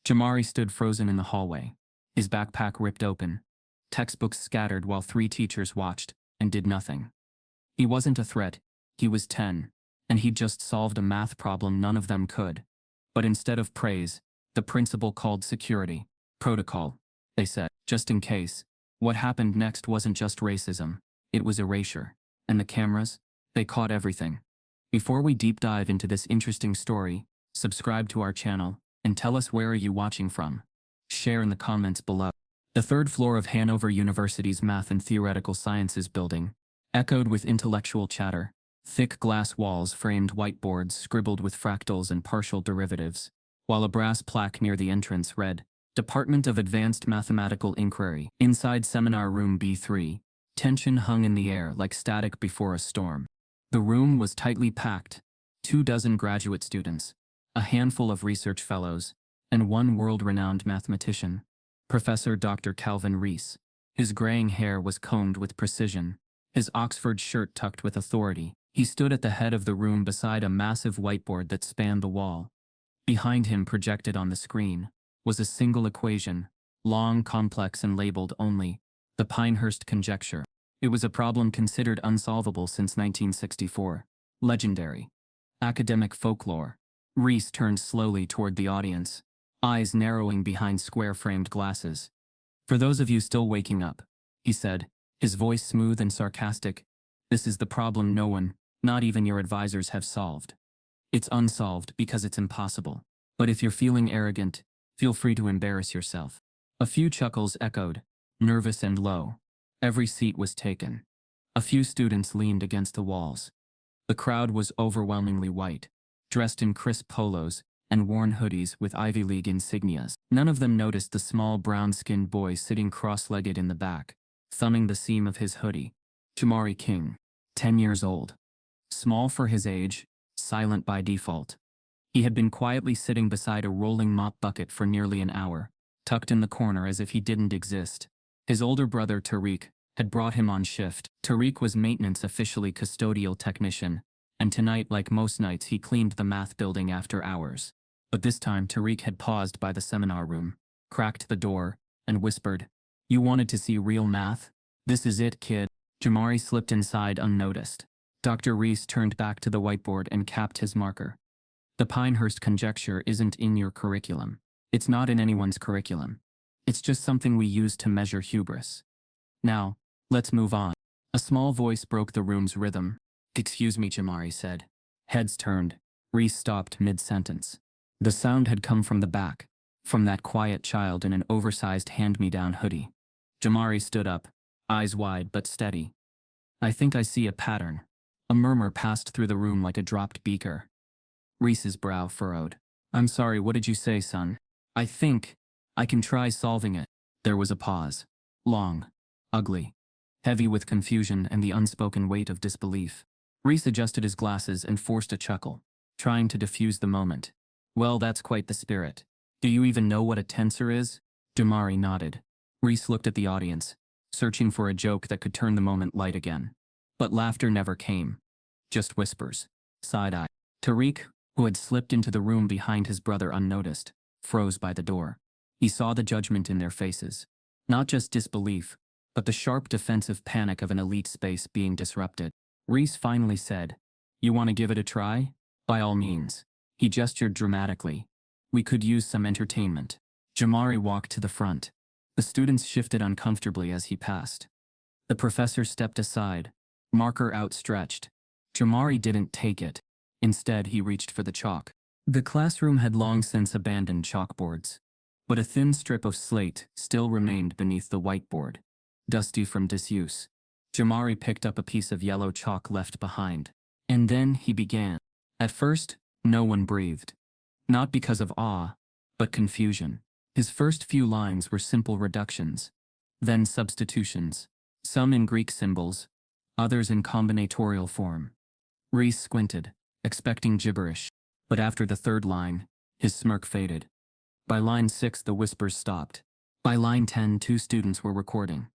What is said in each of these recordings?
Jamari stood frozen in the hallway, his backpack ripped open, textbooks scattered while 3 teachers watched and did nothing. He wasn't a threat, he was 10, and he'd just solved a math problem none of them could. But instead of praise, the principal called security. Protocol, they said, just in case. What happened next wasn't just racism, it was erasure. And the cameras, they caught everything. Before we deep dive into this interesting story, subscribe to our channel, and tell us where are you watching from. Share in the comments below. The 3rd floor of Hanover University's Math and Theoretical Sciences building echoed with intellectual chatter. Thick glass walls framed whiteboards scribbled with fractals and partial derivatives, while a brass plaque near the entrance read, Department of Advanced Mathematical Inquiry. Inside Seminar Room B3, tension hung in the air like static before a storm. The room was tightly packed, 24 graduate students, a handful of research fellows, and one world-renowned mathematician, Professor Dr. Calvin Rees. His graying hair was combed with precision, his Oxford shirt tucked with authority. He stood at the head of the room beside a massive whiteboard that spanned the wall. Behind him, projected on the screen, was a single equation, long, complex, and labeled only, the Pinehurst conjecture. It was a problem considered unsolvable since 1964. Legendary. Academic folklore. Rees turned slowly toward the audience, eyes narrowing behind square-framed glasses. For those of you still waking up, he said, his voice smooth and sarcastic, this is the problem no one, not even your advisors, have solved. It's unsolved because it's impossible. But if you're feeling arrogant, feel free to embarrass yourself. A few chuckles echoed, nervous and low. Every seat was taken. A few students leaned against the walls. The crowd was overwhelmingly white, dressed in crisp polos and worn hoodies with Ivy League insignias. None of them noticed the small brown-skinned boy sitting cross-legged in the back, thumbing the seam of his hoodie. Jamari King, 10 years old. Small for his age, silent by default. He had been quietly sitting beside a rolling mop bucket for nearly an hour, tucked in the corner as if he didn't exist. His older brother, Tariq, had brought him on shift. Tariq was maintenance, officially custodial technician, and tonight, like most nights, he cleaned the math building after hours. But this time, Tariq had paused by the seminar room, cracked the door, and whispered, "You wanted to see real math? This is it, kid." Jamari slipped inside unnoticed. Dr. Rees turned back to the whiteboard and capped his marker. The Pinehurst conjecture isn't in your curriculum. It's not in anyone's curriculum. It's just something we use to measure hubris. Now, let's move on. A small voice broke the room's rhythm. "Excuse me," Jamari said. Heads turned. Rees stopped mid-sentence. The sound had come from the back, from that quiet child in an oversized hand-me-down hoodie. Jamari stood up, eyes wide but steady. "I think I see a pattern." A murmur passed through the room like a dropped beaker. Rees's brow furrowed. "I'm sorry, what did you say, son?" I think I can try solving it." There was a pause. Long, ugly, heavy with confusion and the unspoken weight of disbelief. Rees adjusted his glasses and forced a chuckle, trying to diffuse the moment. "Well, that's quite the spirit. Do you even know what a tensor is?" Jamari nodded. Rees looked at the audience, searching for a joke that could turn the moment light again. But laughter never came. Just whispers. Side-eye. Tariq, who had slipped into the room behind his brother unnoticed, froze by the door. He saw the judgment in their faces. Not just disbelief, but the sharp defensive panic of an elite space being disrupted. Rees finally said, "You want to give it a try? By all means." He gestured dramatically. "We could use some entertainment." Jamari walked to the front. The students shifted uncomfortably as he passed. The professor stepped aside, marker outstretched. Jamari didn't take it. Instead, he reached for the chalk. The classroom had long since abandoned chalkboards, but a thin strip of slate still remained beneath the whiteboard, dusty from disuse. Jamari picked up a piece of yellow chalk left behind, and then he began. At first, no one breathed. Not because of awe, but confusion. His first few lines were simple reductions, then substitutions, some in Greek symbols, others in combinatorial form. Rees squinted, expecting gibberish, but after the third line, his smirk faded. By line 6, the whispers stopped. By line 10, 2 students were recording.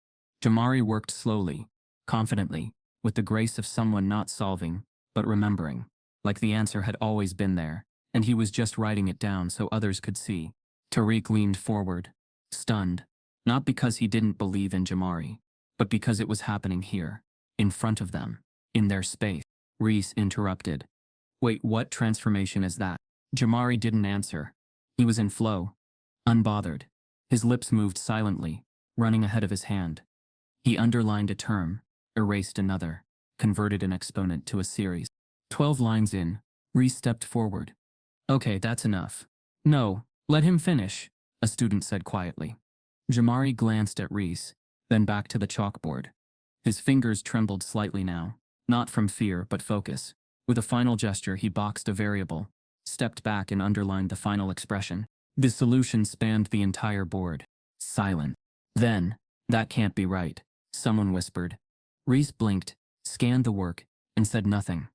Jamari worked slowly, confidently, with the grace of someone not solving, but remembering, like the answer had always been there, and he was just writing it down so others could see. Tariq leaned forward, stunned, not because he didn't believe in Jamari, but because it was happening here, in front of them, in their space. Reese interrupted. Wait, what transformation is that? Jamari didn't answer. He was in flow, unbothered. His lips moved silently, running ahead of his hand. He underlined a term, erased another, converted an exponent to a series. 12 lines in, Reese stepped forward. Okay, that's enough. No, let him finish, a student said quietly. Jamari glanced at Reese, then back to the chalkboard. His fingers trembled slightly now, not from fear but focus. With a final gesture, he boxed a variable, stepped back and underlined the final expression. The solution spanned the entire board. Silent. Then, that can't be right, someone whispered. Reese blinked, scanned the work, and said nothing.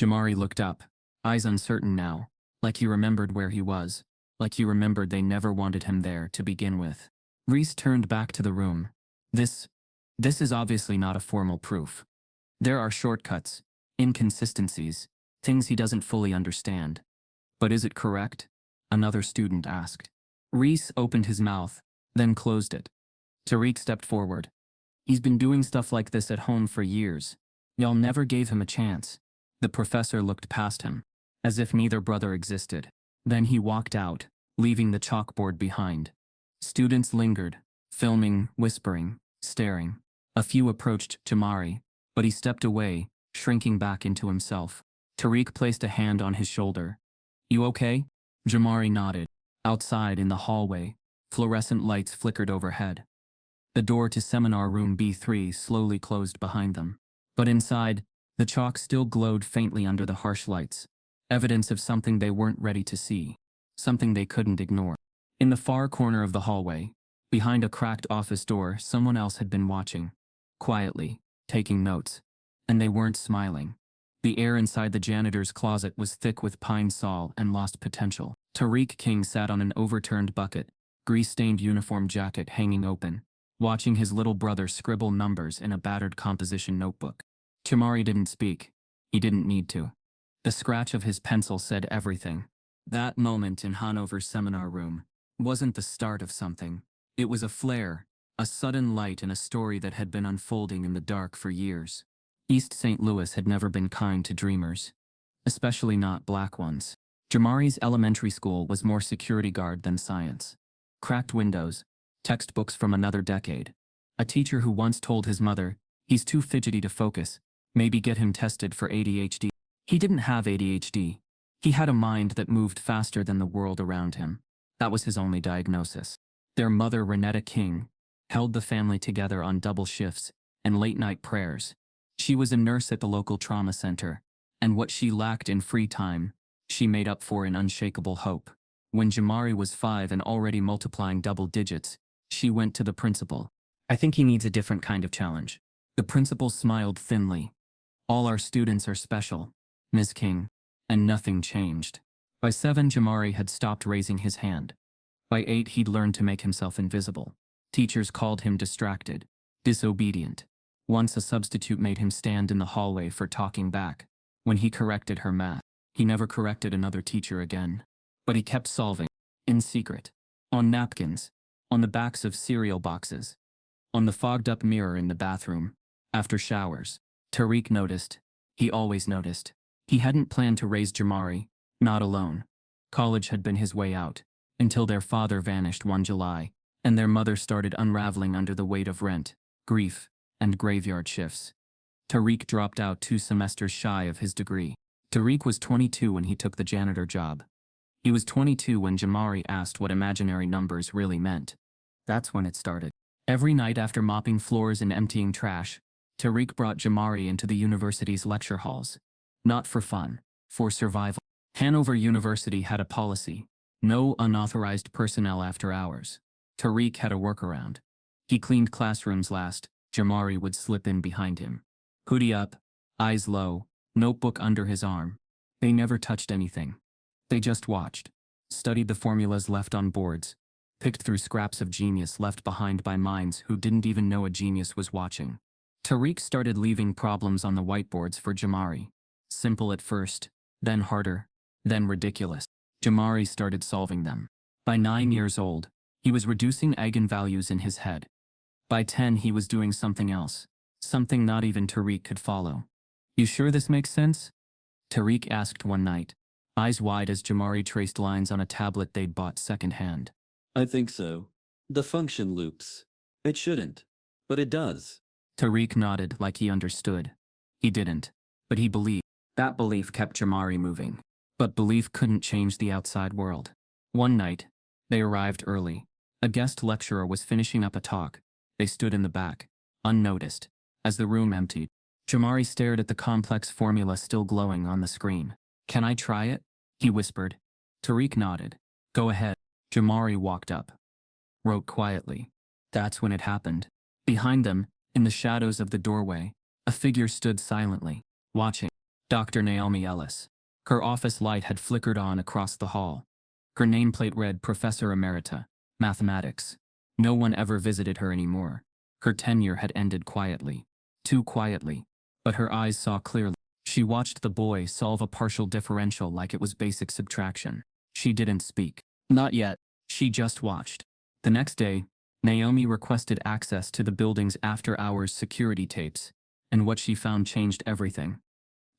Jamari looked up, eyes uncertain now, like he remembered where he was, like he remembered they never wanted him there to begin with. Reese turned back to the room. This is obviously not a formal proof. There are shortcuts, inconsistencies, things he doesn't fully understand. But is it correct? Another student asked. Reese opened his mouth, then closed it. Tariq stepped forward. He's been doing stuff like this at home for years. Y'all never gave him a chance. The professor looked past him, as if neither brother existed. Then he walked out, leaving the chalkboard behind. Students lingered, filming, whispering, staring. A few approached Jamari, but he stepped away, shrinking back into himself. Tariq placed a hand on his shoulder. You okay? Jamari nodded. Outside in the hallway, fluorescent lights flickered overhead. The door to seminar room B3 slowly closed behind them. But inside, the chalk still glowed faintly under the harsh lights, evidence of something they weren't ready to see, something they couldn't ignore. In the far corner of the hallway, behind a cracked office door, someone else had been watching, quietly, taking notes. And they weren't smiling. The air inside the janitor's closet was thick with pine sol and lost potential. Tariq King sat on an overturned bucket, grease-stained uniform jacket hanging open, watching his little brother scribble numbers in a battered composition notebook. Jamari didn't speak. He didn't need to. The scratch of his pencil said everything. That moment in Hanover's seminar room wasn't the start of something. It was a flare, a sudden light in a story that had been unfolding in the dark for years. East St. Louis had never been kind to dreamers, especially not black ones. Jamari's elementary school was more security guard than science. Cracked windows, textbooks from another decade. A teacher who once told his mother, he's too fidgety to focus, maybe get him tested for ADHD. He didn't have ADHD. He had a mind that moved faster than the world around him. That was his only diagnosis. Their mother, Renetta King, held the family together on double shifts and late-night prayers. She was a nurse at the local trauma center, and what she lacked in free time, she made up for in unshakable hope. When Jamari was 5 and already multiplying double digits, she went to the principal. I think he needs a different kind of challenge. The principal smiled thinly. All our students are special, Ms. King, and nothing changed. By 7, Jamari had stopped raising his hand. By 8, he'd learned to make himself invisible. Teachers called him distracted, disobedient. Once a substitute made him stand in the hallway for talking back. When he corrected her math, he never corrected another teacher again. But he kept solving, in secret, on napkins, on the backs of cereal boxes, on the fogged-up mirror in the bathroom, after showers. Tariq noticed. He always noticed. He hadn't planned to raise Jamari, not alone. College had been his way out, until their father vanished one July, and their mother started unraveling under the weight of rent, grief, and graveyard shifts. Tariq dropped out 2 semesters shy of his degree. Tariq was 22 when he took the janitor job. He was 22 when Jamari asked what imaginary numbers really meant. That's when it started. Every night after mopping floors and emptying trash, Tariq brought Jamari into the university's lecture halls. Not for fun, for survival. Hanover University had a policy: no unauthorized personnel after hours. Tariq had a workaround. He cleaned classrooms last. Jamari would slip in behind him. Hoodie up, eyes low, notebook under his arm. They never touched anything. They just watched, studied the formulas left on boards, picked through scraps of genius left behind by minds who didn't even know a genius was watching. Tariq started leaving problems on the whiteboards for Jamari. Simple at first, then harder, then ridiculous. Jamari started solving them. By 9 years old, he was reducing eigenvalues in his head. By 10, he was doing something else. Something not even Tariq could follow. You sure this makes sense? Tariq asked one night, eyes wide as Jamari traced lines on a tablet they'd bought secondhand. I think so. The function loops. It shouldn't, but it does. Tariq nodded like he understood. He didn't, but he believed. That belief kept Jamari moving. But belief couldn't change the outside world. One night, they arrived early. A guest lecturer was finishing up a talk. They stood in the back, unnoticed, as the room emptied. Jamari stared at the complex formula still glowing on the screen. Can I try it? He whispered. Tariq nodded. Go ahead. Jamari walked up. Wrote quietly. That's when it happened. Behind them, in the shadows of the doorway, a figure stood silently, watching. Dr. Naomi Ellis. Her office light had flickered on across the hall. Her nameplate read Professor Emerita, Mathematics. No one ever visited her anymore. Her tenure had ended quietly. Too quietly. But her eyes saw clearly. She watched the boy solve a partial differential like it was basic subtraction. She didn't speak. Not yet. She just watched. The next day, Naomi requested access to the building's after-hours security tapes, and what she found changed everything.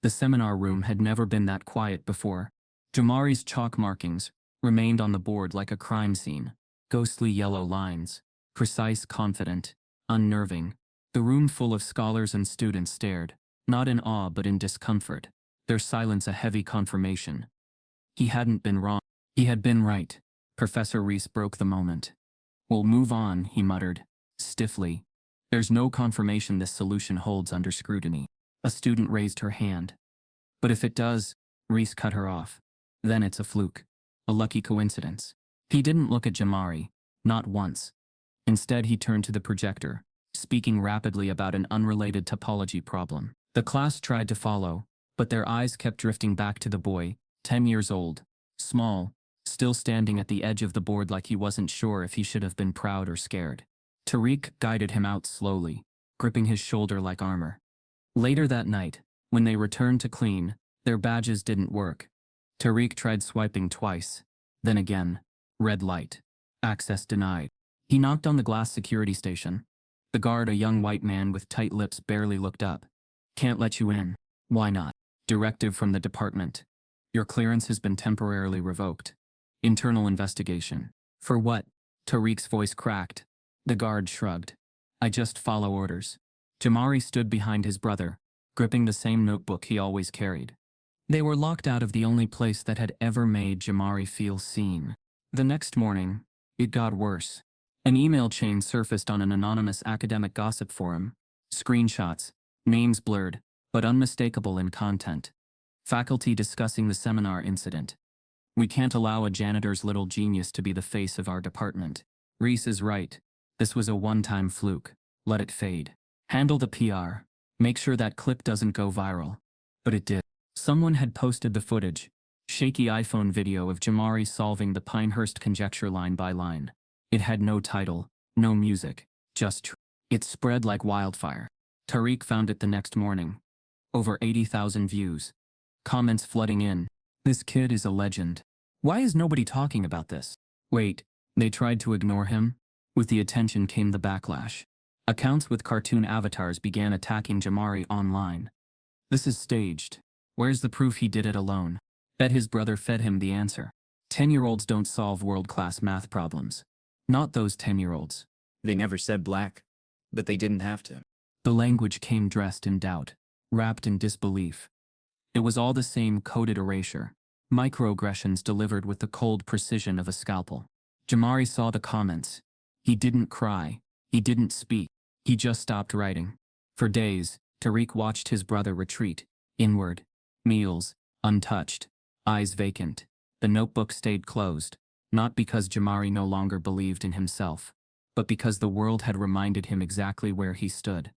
The seminar room had never been that quiet before. Jamari's chalk markings remained on the board like a crime scene. Ghostly yellow lines. Precise, confident, unnerving. The room full of scholars and students stared, not in awe but in discomfort, their silence a heavy confirmation. He hadn't been wrong. He had been right. Professor Reese broke the moment. We'll move on, he muttered, stiffly. There's no confirmation this solution holds under scrutiny. A student raised her hand. But if it does, Reese cut her off. Then it's a fluke. A lucky coincidence. He didn't look at Jamari, not once. Instead, he turned to the projector, speaking rapidly about an unrelated topology problem. The class tried to follow, but their eyes kept drifting back to the boy, 10 years old, small, still standing at the edge of the board like he wasn't sure if he should have been proud or scared. Tariq guided him out slowly, gripping his shoulder like armor. Later that night, when they returned to clean, their badges didn't work. Tariq tried swiping twice. Then again. Red light. Access denied. He knocked on the glass security station. The guard, a young white man with tight lips, barely looked up. Can't let you in. Why not? Directive from the department. Your clearance has been temporarily revoked. Internal investigation. For what? Tariq's voice cracked. The guard shrugged. I just follow orders. Jamari stood behind his brother, gripping the same notebook he always carried. They were locked out of the only place that had ever made Jamari feel seen. The next morning, it got worse. An email chain surfaced on an anonymous academic gossip forum. Screenshots, names blurred, but unmistakable in content. Faculty discussing the seminar incident. We can't allow a janitor's little genius to be the face of our department. Reese is right. This was a one-time fluke. Let it fade. Handle the PR. Make sure that clip doesn't go viral. But it did. Someone had posted the footage. Shaky iPhone video of Jamari solving the Pinehurst conjecture line by line. It had no title, no music, just it spread like wildfire. Tariq found it the next morning. Over 80,000 views. Comments flooding in. This kid is a legend. Why is nobody talking about this? Wait, they tried to ignore him? With the attention came the backlash. Accounts with cartoon avatars began attacking Jamari online. This is staged. Where's the proof he did it alone? Bet his brother fed him the answer. 10-year-olds don't solve world-class math problems. Not those 10-year-olds. They never said black, but they didn't have to. The language came dressed in doubt, wrapped in disbelief. It was all the same coded erasure. Microaggressions delivered with the cold precision of a scalpel. Jamari saw the comments. He didn't cry. He didn't speak. He just stopped writing. For days, Tariq watched his brother retreat, inward. Meals, untouched. Eyes vacant. The notebook stayed closed, not because Jamari no longer believed in himself, but because the world had reminded him exactly where he stood.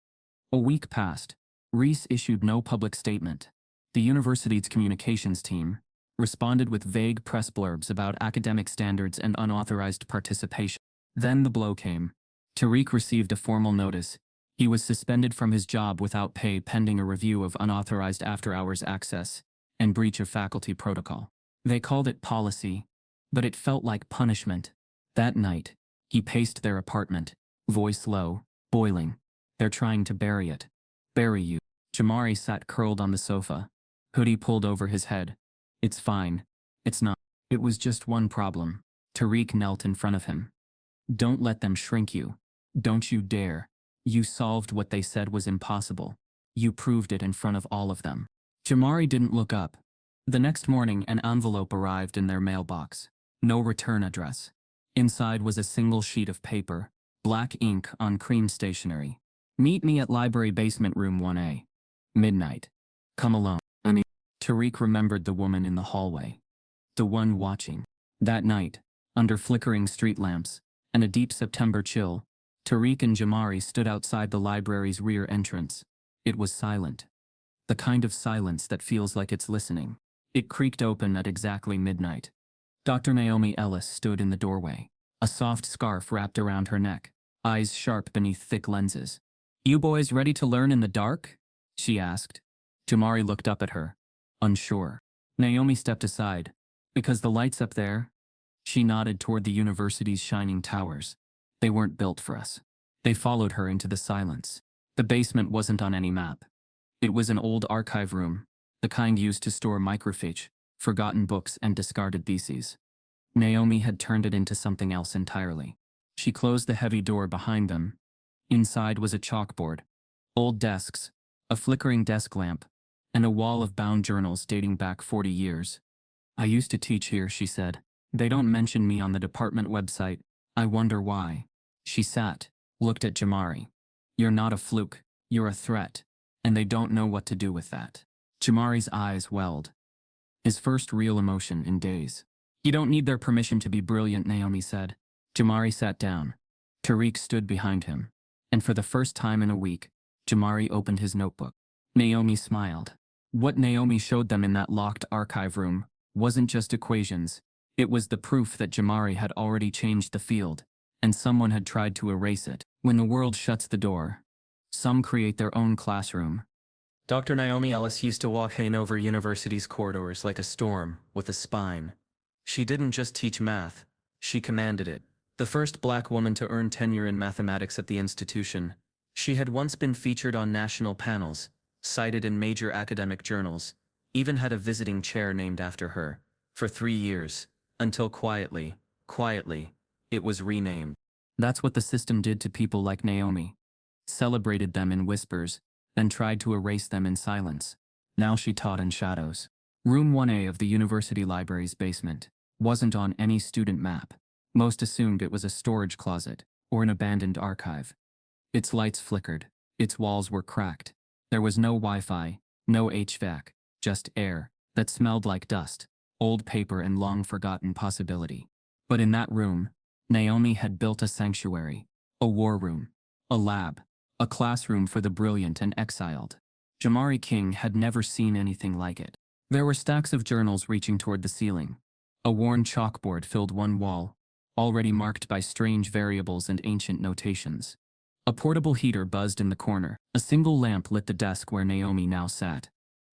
A week passed. Reese issued no public statement. The university's communications team responded with vague press blurbs about academic standards and unauthorized participation. Then the blow came. Tariq received a formal notice. He was suspended from his job without pay pending a review of unauthorized after-hours access and breach of faculty protocol. They called it policy, but it felt like punishment. That night, he paced their apartment, voice low, boiling. They're trying to bury it. Bury you. Jamari sat curled on the sofa, hoodie pulled over his head. It's fine. It's not. It was just one problem. Tariq knelt in front of him. Don't let them shrink you. Don't you dare. You solved what they said was impossible. You proved it in front of all of them. Jamari didn't look up. The next morning, an envelope arrived in their mailbox. No return address. Inside was a single sheet of paper, black ink on cream stationery. Meet me at library basement room 1A. Midnight. Come alone. Tariq remembered the woman in the hallway. The one watching. That night, under flickering street lamps and a deep September chill, Tariq and Jamari stood outside the library's rear entrance. It was silent. The kind of silence that feels like it's listening. It creaked open at exactly midnight. Dr. Naomi Ellis stood in the doorway, a soft scarf wrapped around her neck, eyes sharp beneath thick lenses. You boys ready to learn in the dark? She asked. Jamari looked up at her, unsure. Naomi stepped aside. Because the lights up there? She nodded toward the university's shining towers. They weren't built for us. They followed her into the silence. The basement wasn't on any map. It was an old archive room, the kind used to store microfiche, forgotten books, and discarded theses. Naomi had turned it into something else entirely. She closed the heavy door behind them. Inside was a chalkboard, old desks, a flickering desk lamp, and a wall of bound journals dating back 40 years. I used to teach here, she said. They don't mention me on the department website. I wonder why. She sat, looked at Jamari. You're not a fluke, you're a threat, and they don't know what to do with that. Jamari's eyes welled. His first real emotion in days. You don't need their permission to be brilliant, Naomi said. Jamari sat down. Tariq stood behind him. And for the first time in a week, Jamari opened his notebook. Naomi smiled. What Naomi showed them in that locked archive room wasn't just equations. It was the proof that Jamari had already changed the field, and someone had tried to erase it. When the world shuts the door, some create their own classroom. Dr. Naomi Ellis used to walk in over university's corridors like a storm with a spine. She didn't just teach math, she commanded it. The first black woman to earn tenure in mathematics at the institution, she had once been featured on national panels, cited in major academic journals, even had a visiting chair named after her, for 3 years, until quietly, it was renamed. That's what the system did to people like Naomi. Celebrated them in whispers, then tried to erase them in silence. Now she taught in shadows. Room 1A of the university library's basement wasn't on any student map. Most assumed it was a storage closet or an abandoned archive. Its lights flickered. Its walls were cracked. There was no Wi-Fi, no HVAC, just air that smelled like dust, old paper, and long-forgotten possibility. But in that room, Naomi had built a sanctuary, a war room, a lab, a classroom for the brilliant and exiled. Jamari King had never seen anything like it. There were stacks of journals reaching toward the ceiling. A worn chalkboard filled one wall, already marked by strange variables and ancient notations. A portable heater buzzed in the corner. A single lamp lit the desk where Naomi now sat.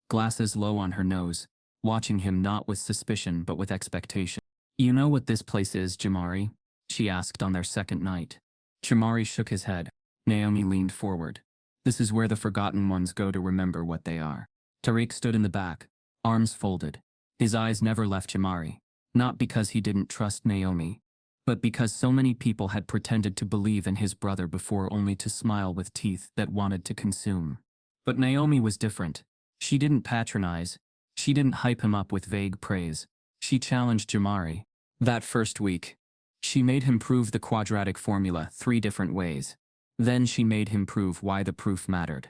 Glasses low on her nose, watching him not with suspicion but with expectation. You know what this place is, Jamari? She asked on their second night. Jamari shook his head. Naomi leaned forward. This is where the forgotten ones go to remember what they are. Tariq stood in the back, arms folded. His eyes never left Jamari, not because he didn't trust Naomi, but because so many people had pretended to believe in his brother before only to smile with teeth that wanted to consume. But Naomi was different. She didn't patronize. She didn't hype him up with vague praise. She challenged Jamari. That first week, she made him prove the quadratic formula 3 different ways. Then she made him prove why the proof mattered.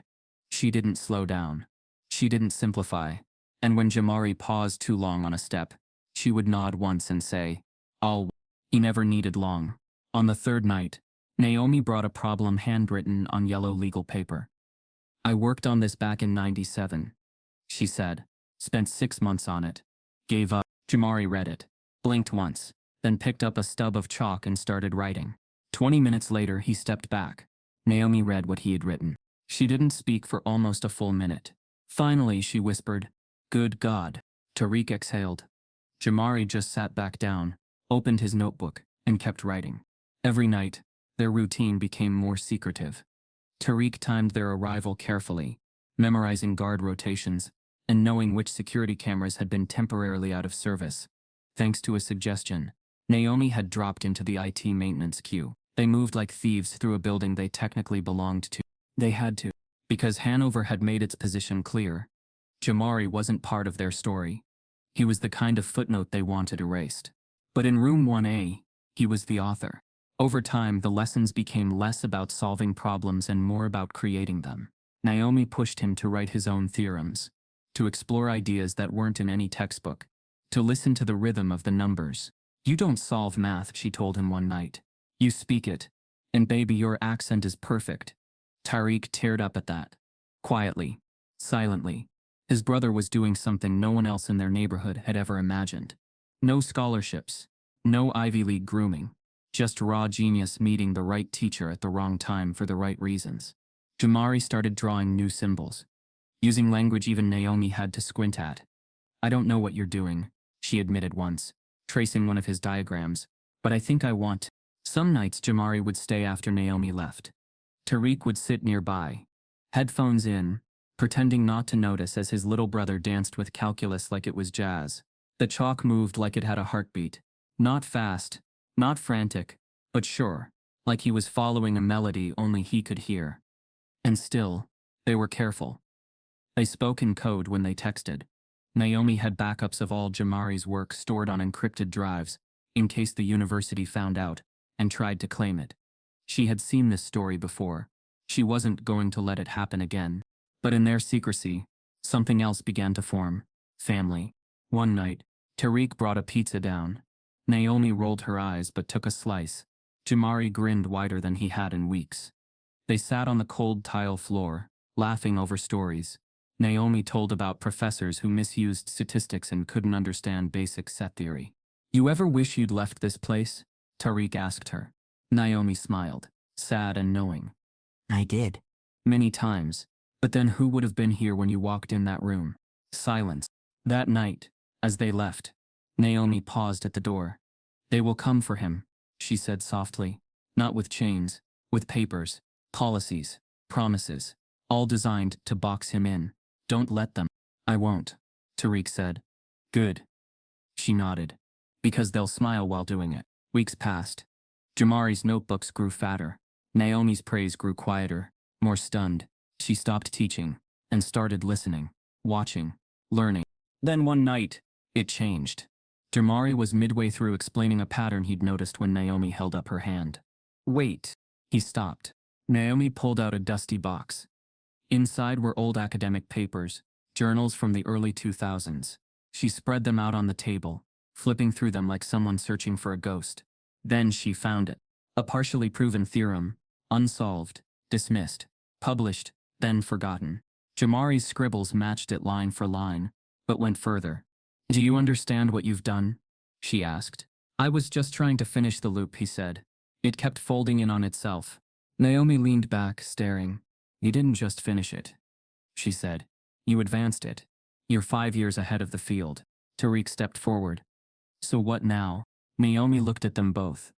She didn't slow down. She didn't simplify. And when Jamari paused too long on a step, she would nod once and say, "I'll." He never needed long. On the third night, Naomi brought a problem handwritten on yellow legal paper. I worked on this back in '97, she said. Spent 6 months on it. Gave up. Jamari read it, blinked once, then picked up a stub of chalk and started writing. 20 minutes later, he stepped back. Naomi read what he had written. She didn't speak for almost a full minute. Finally, she whispered, "Good God." Tariq exhaled. Jamari just sat back down, opened his notebook, and kept writing. Every night, their routine became more secretive. Tariq timed their arrival carefully, memorizing guard rotations, and knowing which security cameras had been temporarily out of service. Thanks to a suggestion, Naomi had dropped into the IT maintenance queue. They moved like thieves through a building they technically belonged to. They had to, because Hanover had made its position clear. Jamari wasn't part of their story. He was the kind of footnote they wanted erased. But in room 1A, he was the author. Over time, the lessons became less about solving problems and more about creating them. Naomi pushed him to write his own theorems, to explore ideas that weren't in any textbook, to listen to the rhythm of the numbers. "You don't solve math," she told him one night. "You speak it. And baby, your accent is perfect." Tariq teared up at that. Quietly, silently. His brother was doing something no one else in their neighborhood had ever imagined. No scholarships, no Ivy League grooming, just raw genius meeting the right teacher at the wrong time for the right reasons. Jamari started drawing new symbols, using language even Naomi had to squint at. "I don't know what you're doing," she admitted once, tracing one of his diagrams, "but I think I want." Some nights Jamari would stay after Naomi left. Tariq would sit nearby, headphones in, pretending not to notice as his little brother danced with calculus like it was jazz. The chalk moved like it had a heartbeat. Not fast, not frantic, but sure, like he was following a melody only he could hear. And still, they were careful. They spoke in code when they texted. Naomi had backups of all Jamari's work stored on encrypted drives, in case the university found out and tried to claim it. She had seen this story before. She wasn't going to let it happen again. But in their secrecy, something else began to form. Family. One night, Tariq brought a pizza down. Naomi rolled her eyes but took a slice. Jamari grinned wider than he had in weeks. They sat on the cold tile floor, laughing over stories. Naomi told about professors who misused statistics and couldn't understand basic set theory. "You ever wish you'd left this place?" Tariq asked her. Naomi smiled, sad and knowing. I did. "Many times. But then who would have been here when you walked in that room?" Silence. That night, as they left, Naomi paused at the door. "They will come for him," she said softly. "Not with chains, with papers, policies, promises, all designed to box him in. Don't let them." "I won't," Tariq said. "Good." She nodded. "Because they'll smile while doing it." Weeks passed. Jamari's notebooks grew fatter. Naomi's praise grew quieter, more stunned. She stopped teaching and started listening, watching, learning. Then one night, it changed. Jamari was midway through explaining a pattern he'd noticed when Naomi held up her hand. "Wait." He stopped. Naomi pulled out a dusty box. Inside were old academic papers, journals from the early 2000s. She spread them out on the table, flipping through them like someone searching for a ghost. Then she found it. A partially proven theorem, unsolved, dismissed, published, then forgotten. Jamari's scribbles matched it line for line, but went further. "Do you understand what you've done?" she asked. "I was just trying to finish the loop," he said. It kept folding in on itself. Naomi leaned back, staring. "You didn't just finish it," she said. "You advanced it. You're 5 years ahead of the field." Tariq stepped forward. "So what now?" Naomi looked at them both.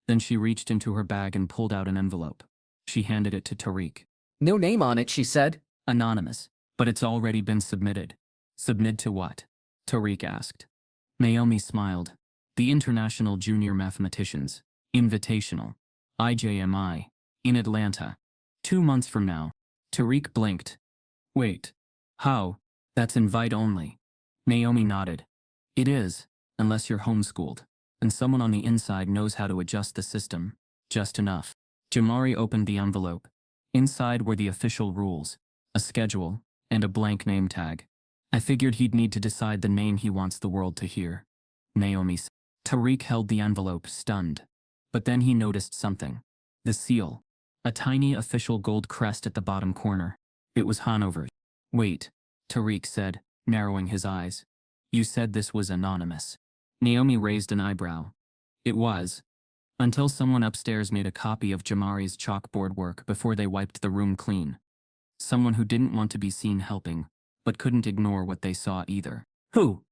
Then she reached into her bag and pulled out an envelope. She handed it to Tariq. No name on it, she said. "Anonymous. But it's already been submitted." "Submit to what?" Tariq asked. Naomi smiled. "The International Junior Mathematicians. Invitational. IJMI. In Atlanta. 2 months from now." Tariq blinked. "Wait. How? That's invite only." Naomi nodded. "It is, unless you're homeschooled, and someone on the inside knows how to adjust the system. Just enough." Jamari opened the envelope. Inside were the official rules, a schedule, and a blank name tag. "I figured he'd need to decide the name he wants the world to hear." Naomi said. Tariq held the envelope, stunned. But then he noticed something. The seal. A tiny official gold crest at the bottom corner. It was Hanover's. "Wait," Tariq said, narrowing his eyes. "You said this was anonymous." Naomi raised an eyebrow. "It was. Until someone upstairs made a copy of Jamari's chalkboard work before they wiped the room clean. Someone who didn't want to be seen helping, but couldn't ignore what they saw either." "Who?"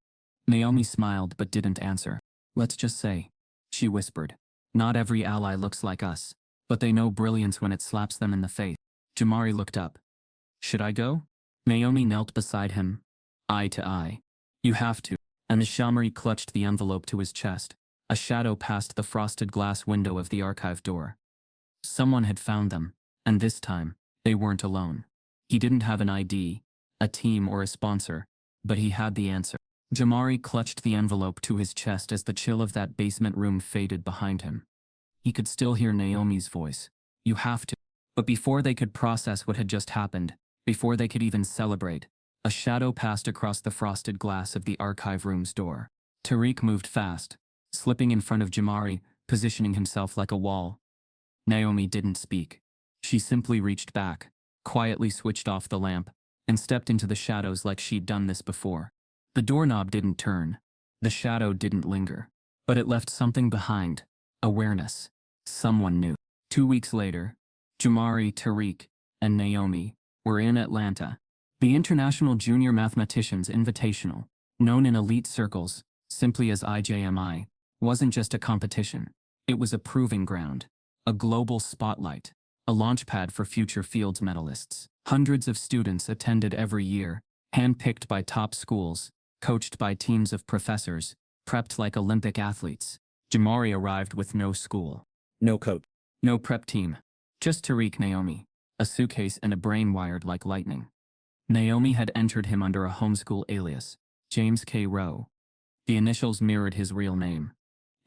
Naomi smiled but didn't answer. "Let's just say, she whispered. Not every ally looks like us, but they know brilliance when it slaps them in the face. Jamari looked up. Should I go? Naomi knelt beside him, eye to eye. You have to. And Jamari clutched the envelope to his chest. A shadow passed the frosted glass window of the archive door. Someone had found them, and this time, they weren't alone. He didn't have an ID, a team, or a sponsor, but he had the answer. Jamari clutched the envelope to his chest as the chill of that basement room faded behind him. He could still hear Naomi's voice. You have to. But before they could process what had just happened, before they could even celebrate, a shadow passed across the frosted glass of the archive room's door. Tariq moved fast, slipping in front of Jamari, positioning himself like a wall. Naomi didn't speak. She simply reached back, quietly switched off the lamp, and stepped into the shadows like she'd done this before. The doorknob didn't turn. The shadow didn't linger. But it left something behind. Awareness. Someone knew. 2 weeks later, Jamari, Tariq, and Naomi were in Atlanta. The International Junior Mathematicians Invitational, known in elite circles simply as IJMI, wasn't just a competition. It was a proving ground, a global spotlight, a launchpad for future fields medalists. Hundreds of students attended every year, handpicked by top schools, coached by teams of professors, prepped like Olympic athletes. Jamari arrived with no school, No coach. no prep team, just Tariq, Naomi, a suitcase and a brain wired like lightning. Naomi had entered him under a homeschool alias, James K. Rowe. The initials mirrored his real name.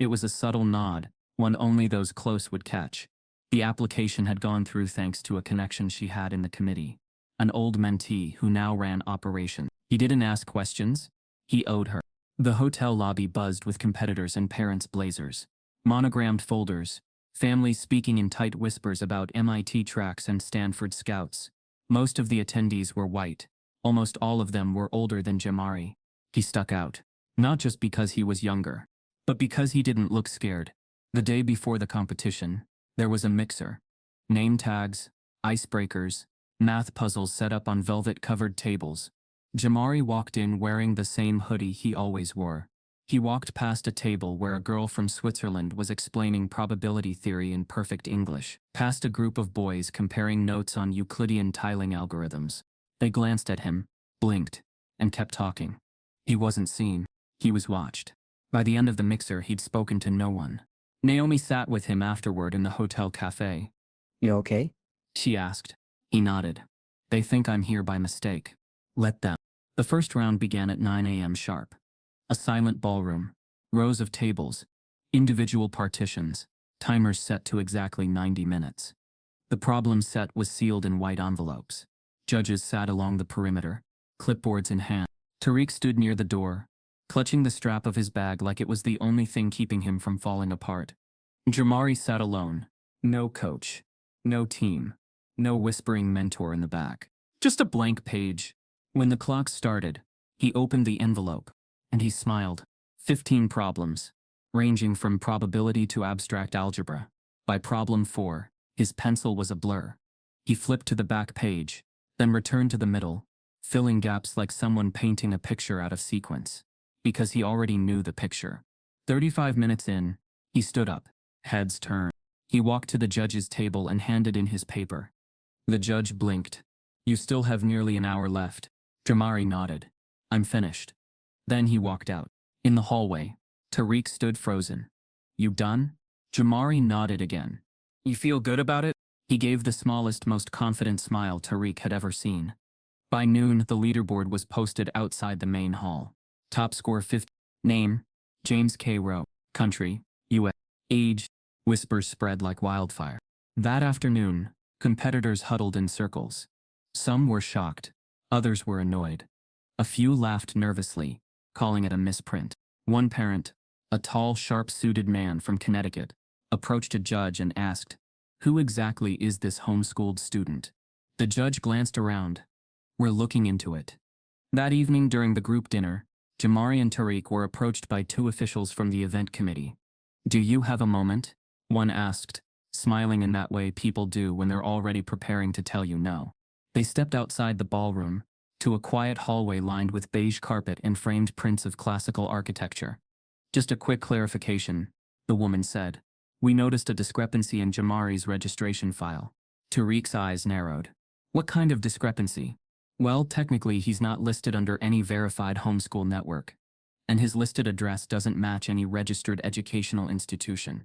It was a subtle nod, one only those close would catch. The application had gone through thanks to a connection she had in the committee, an old mentee who now ran operations. He didn't ask questions. He owed her. The hotel lobby buzzed with competitors and parents' blazers, monogrammed folders, families speaking in tight whispers about MIT tracks and Stanford scouts. Most of the attendees were white. Almost all of them were older than Jamari. He stuck out, not just because he was younger, but because he didn't look scared. The day before the competition, there was a mixer. Name tags, icebreakers, math puzzles set up on velvet-covered tables. Jamari walked in wearing the same hoodie he always wore. He walked past a table where a girl from Switzerland was explaining probability theory in perfect English, past a group of boys comparing notes on Euclidean tiling algorithms. They glanced at him, blinked, and kept talking. He wasn't seen. He was watched. By the end of the mixer, he'd spoken to no one. Naomi sat with him afterward in the hotel cafe. You okay? She asked. He nodded. They think I'm here by mistake. Let them. The first round began at 9 a.m. sharp. A silent ballroom, rows of tables, individual partitions, timers set to exactly 90 minutes. The problem set was sealed in white envelopes. Judges sat along the perimeter, clipboards in hand. Tariq stood near the door, clutching the strap of his bag like it was the only thing keeping him from falling apart. Jamari sat alone. No coach, no team, no whispering mentor in the back. Just a blank page. When the clock started, he opened the envelope, and he smiled. 15 problems, ranging from probability to abstract algebra. By problem 4, his pencil was a blur. He flipped to the back page, then returned to the middle, filling gaps like someone painting a picture out of sequence. Because he already knew the picture. 35 minutes in, he stood up, heads turned. He walked to the judge's table and handed in his paper. The judge blinked. You still have nearly an hour left. Jamari nodded. I'm finished. Then he walked out. In the hallway, Tariq stood frozen. You done? Jamari nodded again. You feel good about it? He gave the smallest, most confident smile Tariq had ever seen. By noon, the leaderboard was posted outside the main hall. Top score 50. Name, James K. Rowe. Country, U.S. Age, whispers spread like wildfire. That afternoon, competitors huddled in circles. Some were shocked. Others were annoyed. A few laughed nervously, calling it a misprint. One parent, a tall, sharp-suited man from Connecticut, approached a judge and asked, "Who exactly is this homeschooled student?" The judge glanced around. "We're looking into it." That evening during the group dinner, Jamari and Tariq were approached by 2 officials from the event committee. "Do you have a moment?" one asked, smiling in that way people do when they're already preparing to tell you no. They stepped outside the ballroom, to a quiet hallway lined with beige carpet and framed prints of classical architecture. "Just a quick clarification. the woman said. We noticed a discrepancy in Jamari's registration file. Tariq's eyes narrowed. What kind of discrepancy? Well, technically he's not listed under any verified homeschool network, and his listed address doesn't match any registered educational institution.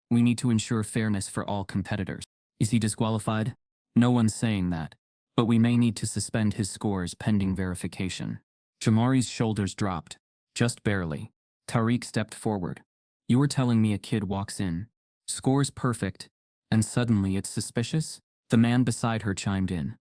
We need to ensure fairness for all competitors. Is he disqualified? No one's saying that, but we may need to suspend his scores pending verification. Jamari's shoulders dropped, just barely. Tariq stepped forward. You were telling me a kid walks in, scores perfect, and suddenly it's suspicious? The man beside her chimed in.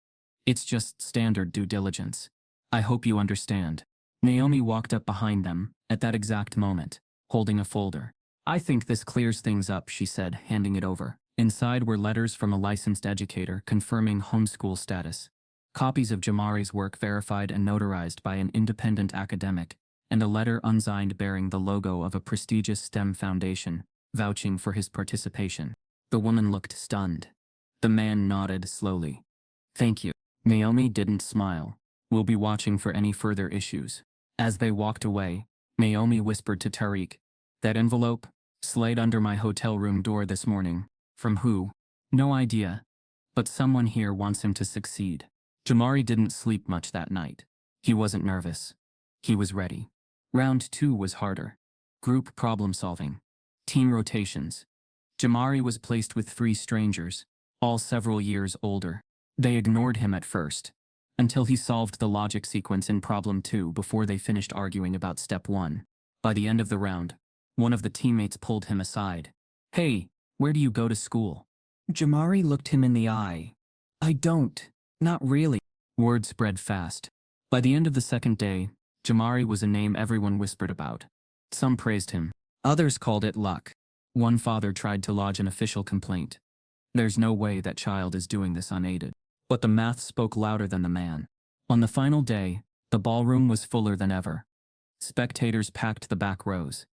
It's just standard due diligence. I hope you understand. Naomi walked up behind them, at that exact moment, holding a folder. I think this clears things up, she said, handing it over. Inside were letters from a licensed educator confirming homeschool status, copies of Jamari's work verified and notarized by an independent academic, and a letter unsigned bearing the logo of a prestigious STEM foundation, vouching for his participation. The woman looked stunned. The man nodded slowly. Thank you. Naomi didn't smile. We'll be watching for any further issues. As they walked away, Naomi whispered to Tariq, that envelope, slid under my hotel room door this morning. From who? No idea. But someone here wants him to succeed. Jamari didn't sleep much that night. He wasn't nervous. He was ready. Round 2 was harder. Group problem solving. Team rotations. Jamari was placed with 3 strangers, all several years older. They ignored him at first, until he solved the logic sequence in problem 2 before they finished arguing about step 1. By the end of the round, one of the teammates pulled him aside. Hey, where do you go to school? Jamari looked him in the eye. I don't. Not really. Word spread fast. By the end of the second day, Jamari was a name everyone whispered about. Some praised him. Others called it luck. One father tried to lodge an official complaint. There's no way that child is doing this unaided. But the math spoke louder than the man. On the final day, the ballroom was fuller than ever. Spectators packed the back rows.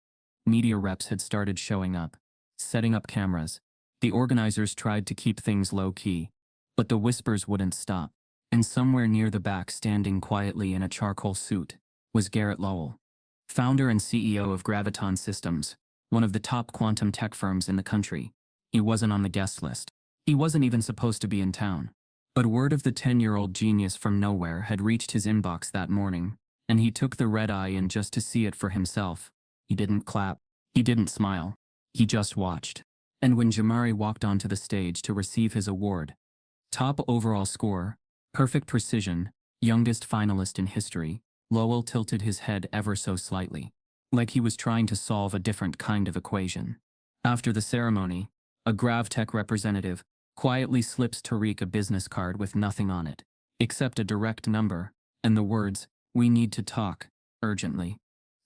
Media reps had started showing up, setting up cameras. The organizers tried to keep things low-key, but the whispers wouldn't stop. And somewhere near the back, standing quietly in a charcoal suit, was Garrett Lowell, founder and CEO of Graviton Systems, one of the top quantum tech firms in the country. He wasn't on the guest list. He wasn't even supposed to be in town. But word of the 10-year-old genius from nowhere had reached his inbox that morning, and he took the red eye in just to see it for himself. He didn't clap. He didn't smile. He just watched. And when Jamari walked onto the stage to receive his award, top overall score, perfect precision, youngest finalist in history, Lowell tilted his head ever so slightly, like he was trying to solve a different kind of equation. After the ceremony, a GravTech representative quietly slips Tariq a business card with nothing on it, except a direct number, and the words, "We need to talk, urgently."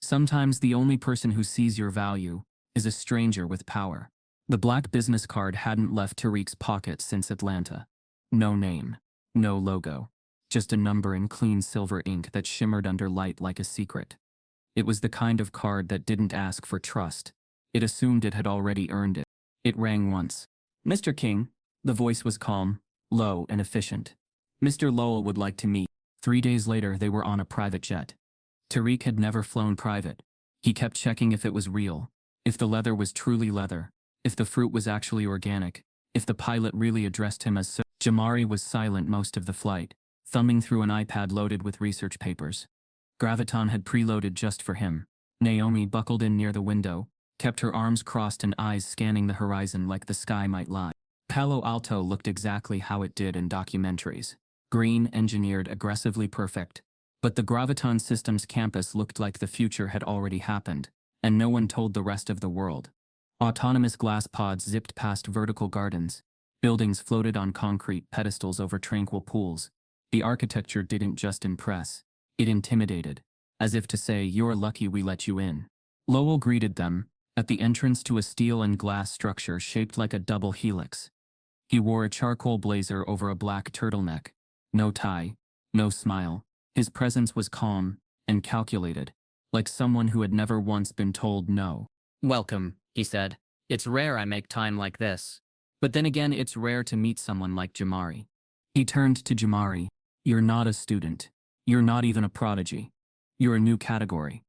Sometimes the only person who sees your value is a stranger with power. The black business card hadn't left Tariq's pocket since Atlanta. No name, no logo, just a number in clean silver ink that shimmered under light like a secret. It was the kind of card that didn't ask for trust. It assumed it had already earned it. It rang once. Mr. King. The voice was calm, low, and efficient. Mr. Lowell would like to meet. 3 days later, they were on a private jet. Tariq had never flown private. He kept checking if it was real, if the leather was truly leather, if the fruit was actually organic, if the pilot really addressed him as so. Jamari was silent most of the flight, thumbing through an iPad loaded with research papers. Graviton had preloaded just for him. Naomi buckled in near the window, kept her arms crossed and eyes scanning the horizon like the sky might lie. Palo Alto looked exactly how it did in documentaries. Green, engineered, aggressively perfect. But the Graviton Systems campus looked like the future had already happened, and no one told the rest of the world. Autonomous glass pods zipped past vertical gardens. Buildings floated on concrete pedestals over tranquil pools. The architecture didn't just impress. It intimidated, as if to say, "You're lucky we let you in." Lowell greeted them, at the entrance to a steel and glass structure shaped like a double helix. He wore a charcoal blazer over a black turtleneck. No tie, no smile. His presence was calm and calculated, like someone who had never once been told no. "Welcome," he said. "It's rare I make time like this. But then again, it's rare to meet someone like Jamari." He turned to Jamari. "You're not a student. You're not even a prodigy. You're a new category.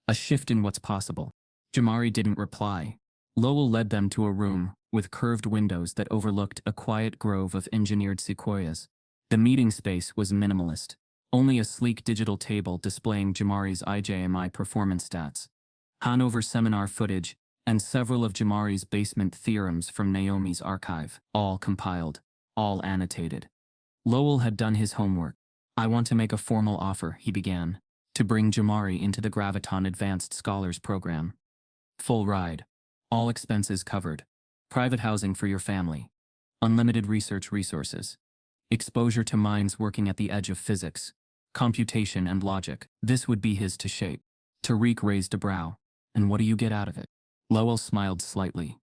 A shift in what's possible." Jamari didn't reply. Lowell led them to a room with curved windows that overlooked a quiet grove of engineered sequoias. The meeting space was minimalist. Only a sleek digital table displaying Jamari's IJMI performance stats, Hanover seminar footage, and several of Jamari's basement theorems from Naomi's archive, all compiled, all annotated. Lowell had done his homework. "I want to make a formal offer," he began, "to bring Jamari into the Graviton Advanced Scholars Program. Full ride. All expenses covered. Private housing for your family. Unlimited research resources. Exposure to minds working at the edge of physics, computation and logic. This would be his to shape." Tariq raised a brow. "And what do you get out of it?" Lowell smiled slightly.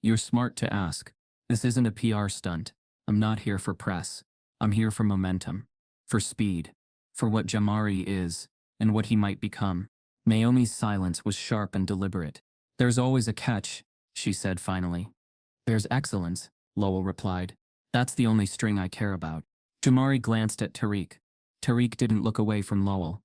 "You're smart to ask. This isn't a PR stunt. I'm not here for press. I'm here for momentum. For speed. For what Jamari is, and what he might become." Naomi's silence was sharp and deliberate. "There's always a catch," she said finally. "There's excellence," Lowell replied. "That's the only string I care about." Jamari glanced at Tariq. Tariq didn't look away from Lowell.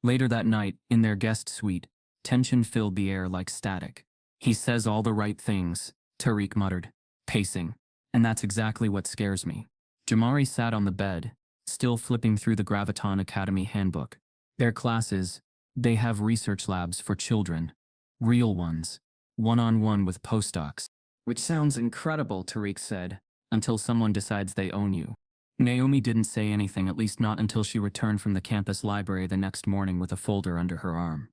Later that night, in their guest suite, tension filled the air like static. "He says all the right things," Tariq muttered, pacing. "And that's exactly what scares me." Jamari sat on the bed, still flipping through the Graviton Academy handbook. "Their classes, they have research labs for children. Real ones. One-on-one with postdocs." "Which sounds incredible," Tariq said, "until someone decides they own you." Naomi didn't say anything, at least not until she returned from the campus library the next morning with a folder under her arm.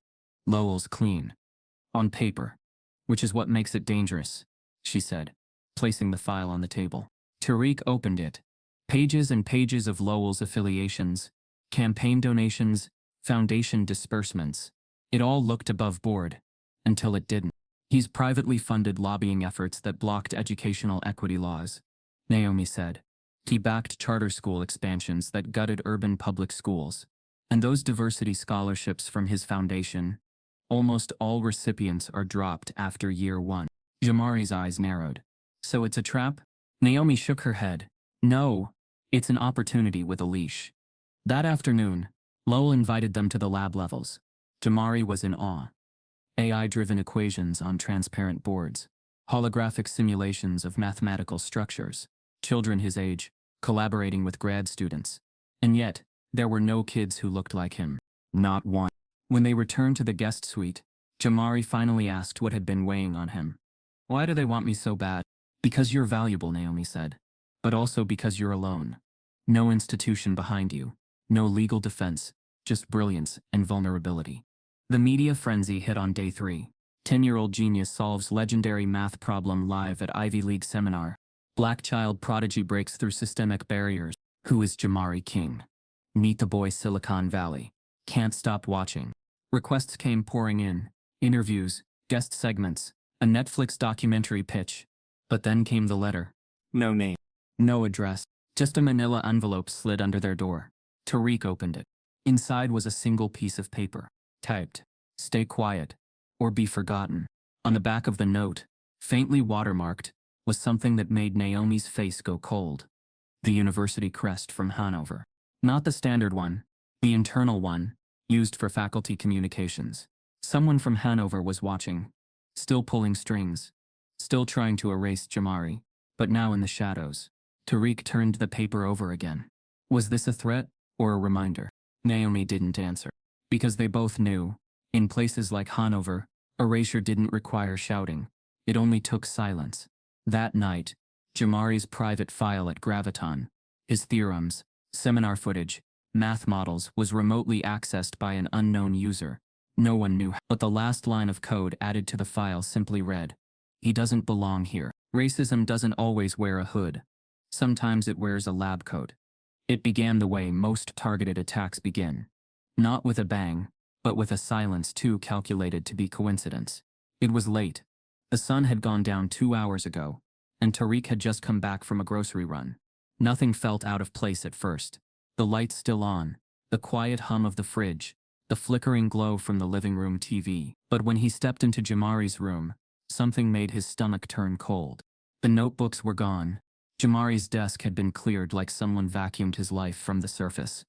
"Lowell's clean. On paper. Which is what makes it dangerous," she said, placing the file on the table. Tariq opened it. Pages and pages of Lowell's affiliations, campaign donations, foundation disbursements. It all looked above board. Until it didn't. "He's privately funded lobbying efforts that blocked educational equity laws," Naomi said. "He backed charter school expansions that gutted urban public schools. And those diversity scholarships from his foundation, almost all recipients are dropped after year one." Jamari's eyes narrowed. "So it's a trap?" Naomi shook her head. "No, it's an opportunity with a leash." That afternoon, Lowell invited them to the lab levels. Jamari was in awe. AI-driven equations on transparent boards, holographic simulations of mathematical structures, children his age, collaborating with grad students. And yet, there were no kids who looked like him. Not one. When they returned to the guest suite, Jamari finally asked what had been weighing on him. "Why do they want me so bad?" "Because you're valuable," Naomi said. "But also because you're alone. No institution behind you. No legal defense. Just brilliance and vulnerability." The media frenzy hit on day 3. 10-year-old genius solves legendary math problem live at Ivy League seminar. Black child prodigy breaks through systemic barriers. Who is Jamari King? Meet the boy Silicon Valley. Can't stop watching. Requests came pouring in. Interviews, guest segments, a Netflix documentary pitch. But then came the letter. No name. No address. Just a manila envelope slid under their door. Tariq opened it. Inside was a single piece of paper. Typed, "Stay quiet, or be forgotten." On the back of the note, faintly watermarked, was something that made Naomi's face go cold. The university crest from Hanover. Not the standard one, the internal one, used for faculty communications. Someone from Hanover was watching, still pulling strings, still trying to erase Jamari, but now in the shadows. Tariq turned the paper over again. Was this a threat, or a reminder? Naomi didn't answer. Because they both knew, in places like Hanover, erasure didn't require shouting. It only took silence. That night, Jamari's private file at Graviton, his theorems, seminar footage, math models was remotely accessed by an unknown user. No one knew, but the last line of code added to the file simply read, "He doesn't belong here." Racism doesn't always wear a hood. Sometimes it wears a lab coat. It began the way most targeted attacks begin. Not with a bang, but with a silence too calculated to be coincidence. It was late. The sun had gone down 2 hours ago, and Tariq had just come back from a grocery run. Nothing felt out of place at first. The lights still on, the quiet hum of the fridge, the flickering glow from the living room TV. But when he stepped into Jamari's room, something made his stomach turn cold. The notebooks were gone. Jamari's desk had been cleared like someone vacuumed his life from the surface.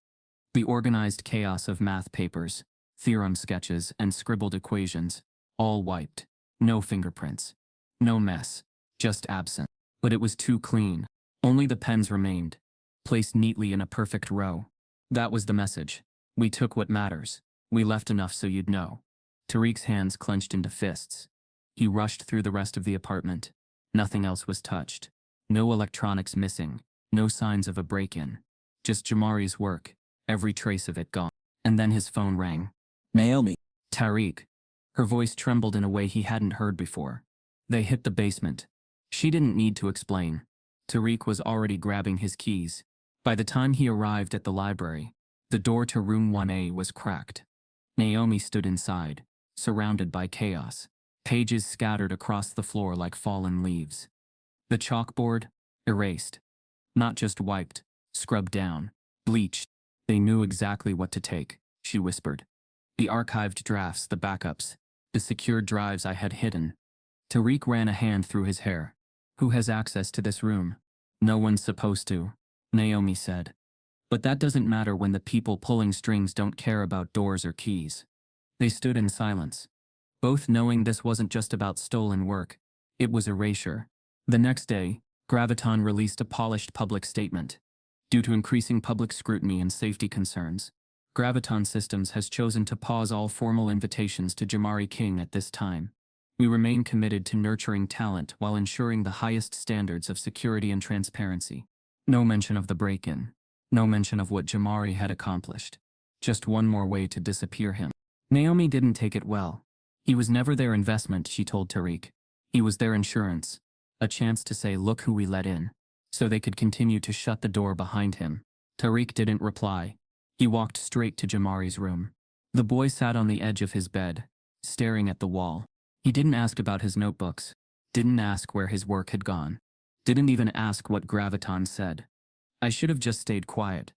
The organized chaos of math papers, theorem sketches, and scribbled equations, all wiped. No fingerprints. No mess. Just absent. But it was too clean. Only the pens remained, placed neatly in a perfect row. That was the message. We took what matters. We left enough so you'd know. Tariq's hands clenched into fists. He rushed through the rest of the apartment. Nothing else was touched. No electronics missing. No signs of a break-in. Just Jamari's work. Every trace of it gone. And then his phone rang. Naomi. Tariq. Her voice trembled in a way he hadn't heard before. They hit the basement. She didn't need to explain. Tariq was already grabbing his keys. By the time he arrived at the library, the door to room 1A was cracked. Naomi stood inside, surrounded by chaos. Pages scattered across the floor like fallen leaves. The chalkboard, erased. Not just wiped, scrubbed down, bleached. They knew exactly what to take, she whispered. The archived drafts, the backups, the secured drives I had hidden. Tariq ran a hand through his hair. Who has access to this room? No one's supposed to, Naomi said. But that doesn't matter when the people pulling strings don't care about doors or keys. They stood in silence, both knowing this wasn't just about stolen work. It was erasure. The next day, Graviton released a polished public statement. Due to increasing public scrutiny and safety concerns, Graviton Systems has chosen to pause all formal invitations to Jamari King at this time. We remain committed to nurturing talent while ensuring the highest standards of security and transparency. No mention of the break-in. No mention of what Jamari had accomplished. Just one more way to disappear him. Naomi didn't take it well. He was never their investment, she told Tariq. He was their insurance. A chance to say, look who we let in. So they could continue to shut the door behind him. Tariq didn't reply. He walked straight to Jamari's room. The boy sat on the edge of his bed, staring at the wall. He didn't ask about his notebooks. Didn't ask where his work had gone. Didn't even ask what Graviton said. I should have just stayed quiet,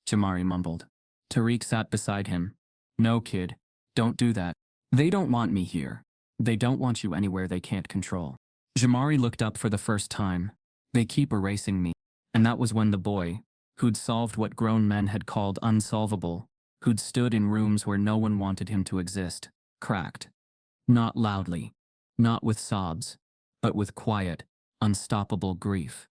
Jamari mumbled. Tariq sat beside him. No, kid. Don't do that. They don't want me here. They don't want you anywhere they can't control. Jamari looked up for the first time. They keep erasing me. And that was when the boy, who'd solved what grown men had called unsolvable, who'd stood in rooms where no one wanted him to exist, cracked. Not loudly. Not with sobs. But with quiet, unstoppable grief.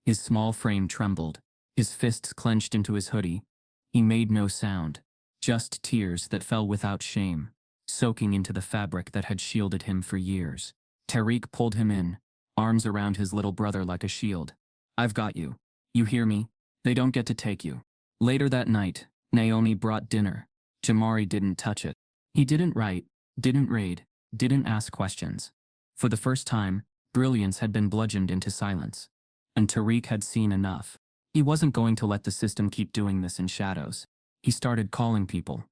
His small frame trembled. His fists clenched into his hoodie. He made no sound. Just tears that fell without shame, soaking into the fabric that had shielded him for years. Tariq pulled him in, arms around his little brother like a shield. I've got you. You hear me? They don't get to take you. Later that night, Naomi brought dinner. Jamari didn't touch it. He didn't write, didn't raid, didn't ask questions. For the first time, brilliance had been bludgeoned into silence. And Tariq had seen enough. He wasn't going to let the system keep doing this in shadows. He started calling people.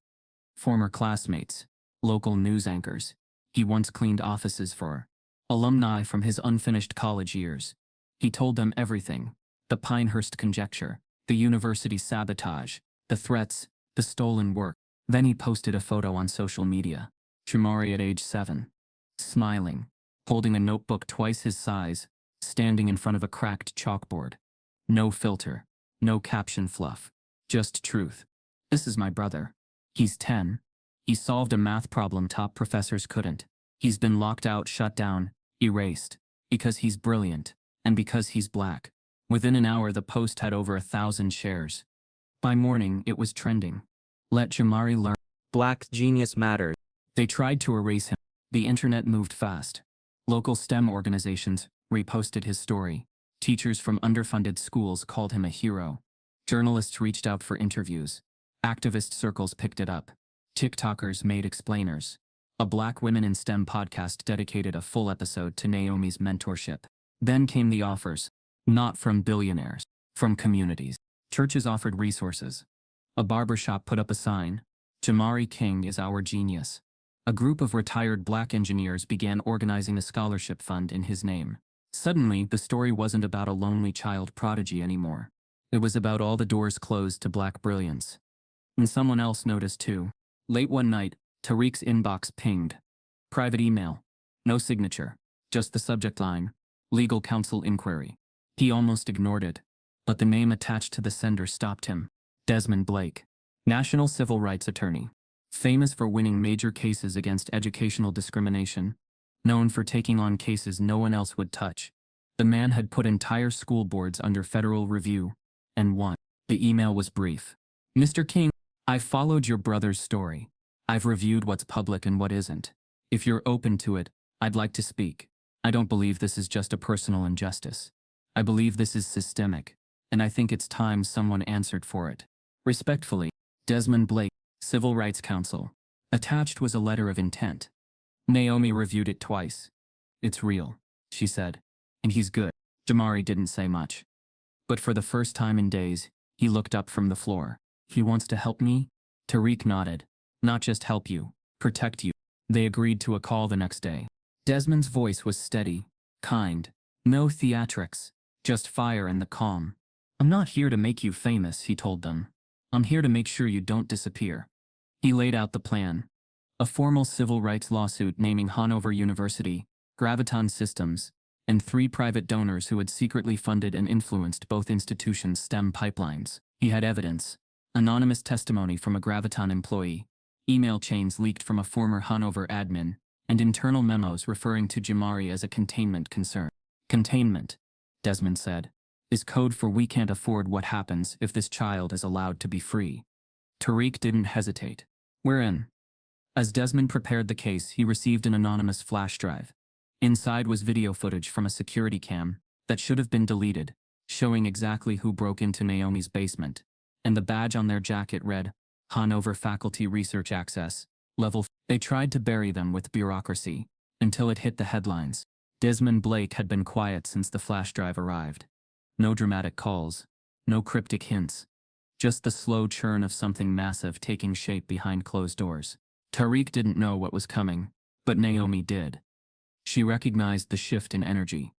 Former classmates, local news anchors he once cleaned offices for, alumni from his unfinished college years. He told them everything: the Pinehurst conjecture, the university sabotage, the threats, the stolen work. Then he posted a photo on social media. Jamari at age 7. Smiling, holding a notebook twice his size, standing in front of a cracked chalkboard. No filter, no caption fluff, just truth. This is my brother. He's 10. He solved a math problem top professors couldn't. He's been locked out, shut down, erased. Because he's brilliant. And because he's black. Within an hour the post had over 1,000 shares. By morning it was trending. Let Jamari learn. Black genius matters. They tried to erase him. The internet moved fast. Local STEM organizations reposted his story. Teachers from underfunded schools called him a hero. Journalists reached out for interviews. Activist circles picked it up. TikTokers made explainers. A Black Women in STEM podcast dedicated a full episode to Naomi's mentorship. Then came the offers. Not from billionaires. From communities. Churches offered resources. A barbershop put up a sign. Jamari King is our genius. A group of retired black engineers began organizing a scholarship fund in his name. Suddenly, the story wasn't about a lonely child prodigy anymore. It was about all the doors closed to black brilliance. And someone else noticed too. Late one night, Tariq's inbox pinged. Private email. No signature. Just the subject line. Legal counsel inquiry. He almost ignored it. But the name attached to the sender stopped him. Desmond Blake. National civil rights attorney. Famous for winning major cases against educational discrimination. known for taking on cases no one else would touch. The man had put entire school boards under federal review, and won. The email was brief. Mr. King, I followed your brother's story. I've reviewed what's public and what isn't. If you're open to it, I'd like to speak. I don't believe this is just a personal injustice. I believe this is systemic, and I think it's time someone answered for it. Respectfully, Desmond Blake, Civil Rights Counsel. Attached was a letter of intent. Naomi reviewed it twice. It's real, she said. And he's good. Jamari didn't say much. But for the first time in days, he looked up from the floor. He wants to help me? Tariq nodded. Not just help you, protect you. They agreed to a call the next day. Desmond's voice was steady, kind. No theatrics, just fire and the calm. I'm not here to make you famous, he told them. I'm here to make sure you don't disappear. He laid out the plan. A formal civil rights lawsuit naming Hanover University, Graviton Systems, and 3 private donors who had secretly funded and influenced both institutions' STEM pipelines. He had evidence. Anonymous testimony from a Graviton employee, email chains leaked from a former Hanover admin, and internal memos referring to Jamari as a containment concern. Containment, Desmond said, is code for we can't afford what happens if this child is allowed to be free. Tariq didn't hesitate. We're in. As Desmond prepared the case, he received an anonymous flash drive. Inside was video footage from a security cam that should have been deleted, showing exactly who broke into Naomi's basement, and the badge on their jacket read, Hanover Faculty Research Access, Level. They tried to bury them with bureaucracy, until it hit the headlines. Desmond Blake had been quiet since the flash drive arrived. No dramatic calls, no cryptic hints, just the slow churn of something massive taking shape behind closed doors. Tariq didn't know what was coming, but Naomi did. She recognized the shift in energy,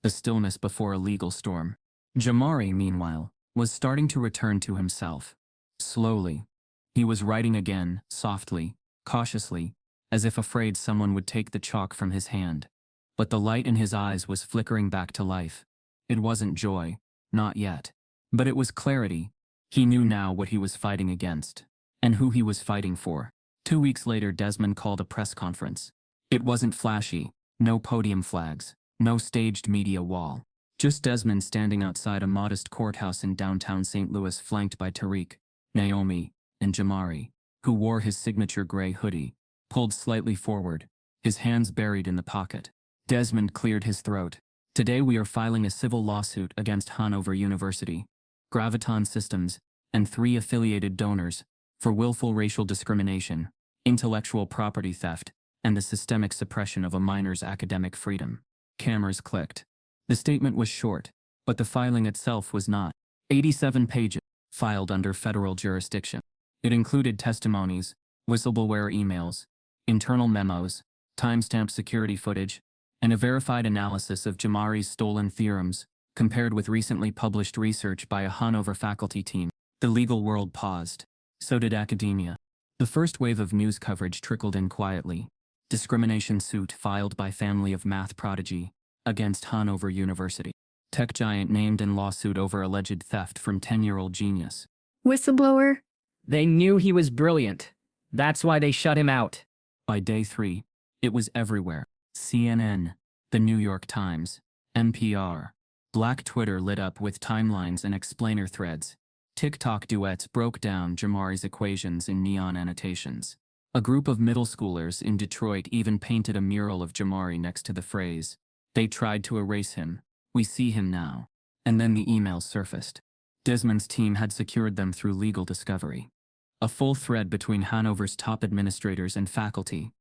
the stillness before a legal storm. Jamari, meanwhile, was starting to return to himself. Slowly. He was writing again, softly, cautiously, as if afraid someone would take the chalk from his hand. But the light in his eyes was flickering back to life. It wasn't joy, not yet. But it was clarity. He knew now what he was fighting against, and who he was fighting for. 2 weeks later, Desmond called a press conference. It wasn't flashy, no podium flags, no staged media wall. Just Desmond standing outside a modest courthouse in downtown St. Louis, flanked by Tariq, Naomi, and Jamari, who wore his signature gray hoodie, pulled slightly forward, his hands buried in the pocket. Desmond cleared his throat. Today we are filing a civil lawsuit against Hanover University, Graviton Systems, and 3 affiliated donors for willful racial discrimination, intellectual property theft, and the systemic suppression of a minor's academic freedom. Cameras clicked. The statement was short, but the filing itself was not. 87 pages, filed under federal jurisdiction. It included testimonies, whistleblower emails, internal memos, timestamp security footage, and a verified analysis of Jamari's stolen theorems, compared with recently published research by a Hanover faculty team. The legal world paused. So did academia. The first wave of news coverage trickled in quietly. Discrimination suit filed by family of math prodigy against Hanover University. Tech giant named in lawsuit over alleged theft from 10-year-old genius. Whistleblower? They knew he was brilliant. That's why they shut him out. By day 3, it was everywhere. CNN, The New York Times, NPR. Black Twitter lit up with timelines and explainer threads. TikTok duets broke down Jamari's equations in neon annotations. A group of middle schoolers in Detroit even painted a mural of Jamari next to the phrase, "They tried to erase him. We see him now." And then the emails surfaced. Desmond's team had secured them through legal discovery. A full thread between Hanover's top administrators and faculty.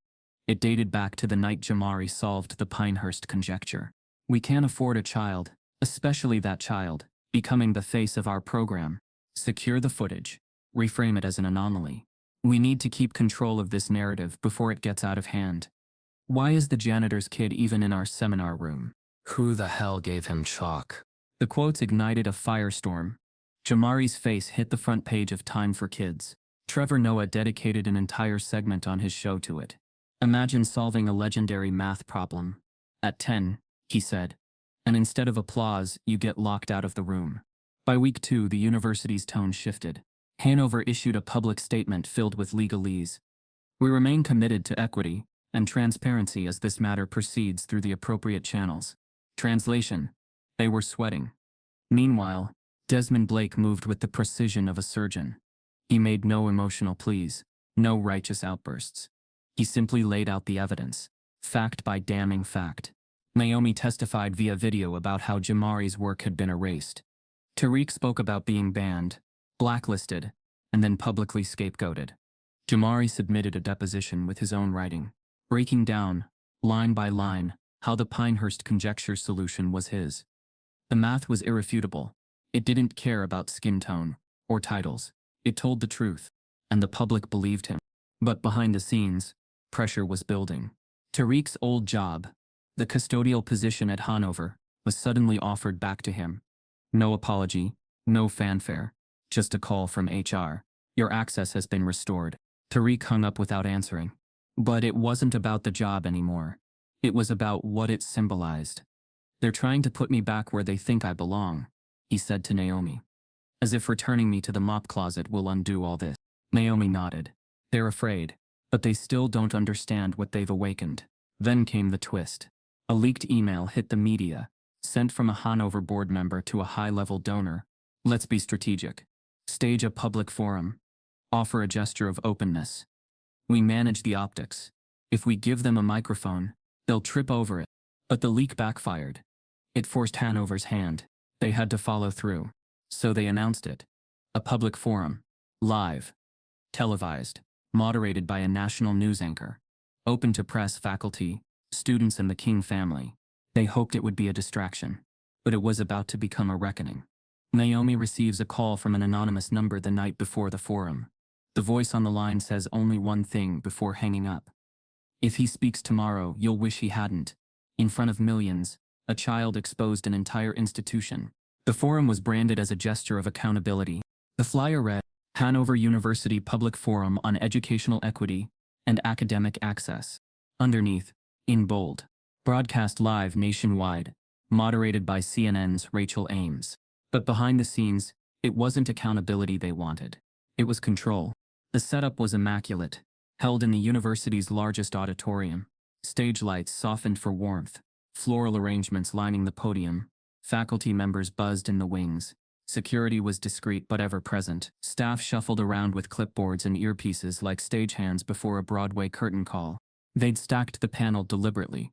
It dated back to the night Jamari solved the Pinehurst conjecture. We can't afford a child, especially that child, becoming the face of our program. Secure the footage. Reframe it as an anomaly. We need to keep control of this narrative before it gets out of hand. Why is the janitor's kid even in our seminar room? Who the hell gave him chalk? The quotes ignited a firestorm. Jamari's face hit the front page of Time for Kids. Trevor Noah dedicated an entire segment on his show to it. Imagine solving a legendary math problem. At 10, he said. And instead of applause, you get locked out of the room. By week 2, the university's tone shifted. Hanover issued a public statement filled with legalese. We remain committed to equity, and transparency as this matter proceeds through the appropriate channels. Translation: they were sweating. Meanwhile, Desmond Blake moved with the precision of a surgeon. He made no emotional pleas, no righteous outbursts. He simply laid out the evidence, fact by damning fact. Naomi testified via video about how Jamari's work had been erased. Tariq spoke about being banned, blacklisted, and then publicly scapegoated. Jamari submitted a deposition with his own writing, breaking down, line by line, how the Pinehurst conjecture solution was his. The math was irrefutable. It didn't care about skin tone or titles. It told the truth, and the public believed him. But behind the scenes, pressure was building. Tariq's old job, the custodial position at Hanover, was suddenly offered back to him. No apology, no fanfare, just a call from HR. Your access has been restored. Tariq hung up without answering. But it wasn't about the job anymore. It was about what it symbolized. They're trying to put me back where they think I belong, he said to Naomi. As if returning me to the mop closet will undo all this. Naomi nodded. They're afraid, but they still don't understand what they've awakened. Then came the twist. A leaked email hit the media, sent from a Hanover board member to a high-level donor. Let's be strategic. Stage a public forum. Offer a gesture of openness. We manage the optics. If we give them a microphone, they'll trip over it. But the leak backfired. It forced Hanover's hand. They had to follow through. So they announced it. A public forum. Live. Televised. Moderated by a national news anchor. Open to press, faculty, students, and the King family. They hoped it would be a distraction. But it was about to become a reckoning. Naomi receives a call from an anonymous number the night before the forum. The voice on the line says only one thing before hanging up. If he speaks tomorrow, you'll wish he hadn't. In front of millions, a child exposed an entire institution. The forum was branded as a gesture of accountability. The flyer read, Hanover University Public Forum on Educational Equity and Academic Access. Underneath, in bold, broadcast live nationwide, moderated by CNN's Rachel Ames. But behind the scenes, it wasn't accountability they wanted. It was control. The setup was immaculate, held in the university's largest auditorium. Stage lights softened for warmth, floral arrangements lining the podium. Faculty members buzzed in the wings. Security was discreet but ever-present. Staff shuffled around with clipboards and earpieces like stagehands before a Broadway curtain call. They'd stacked the panel deliberately.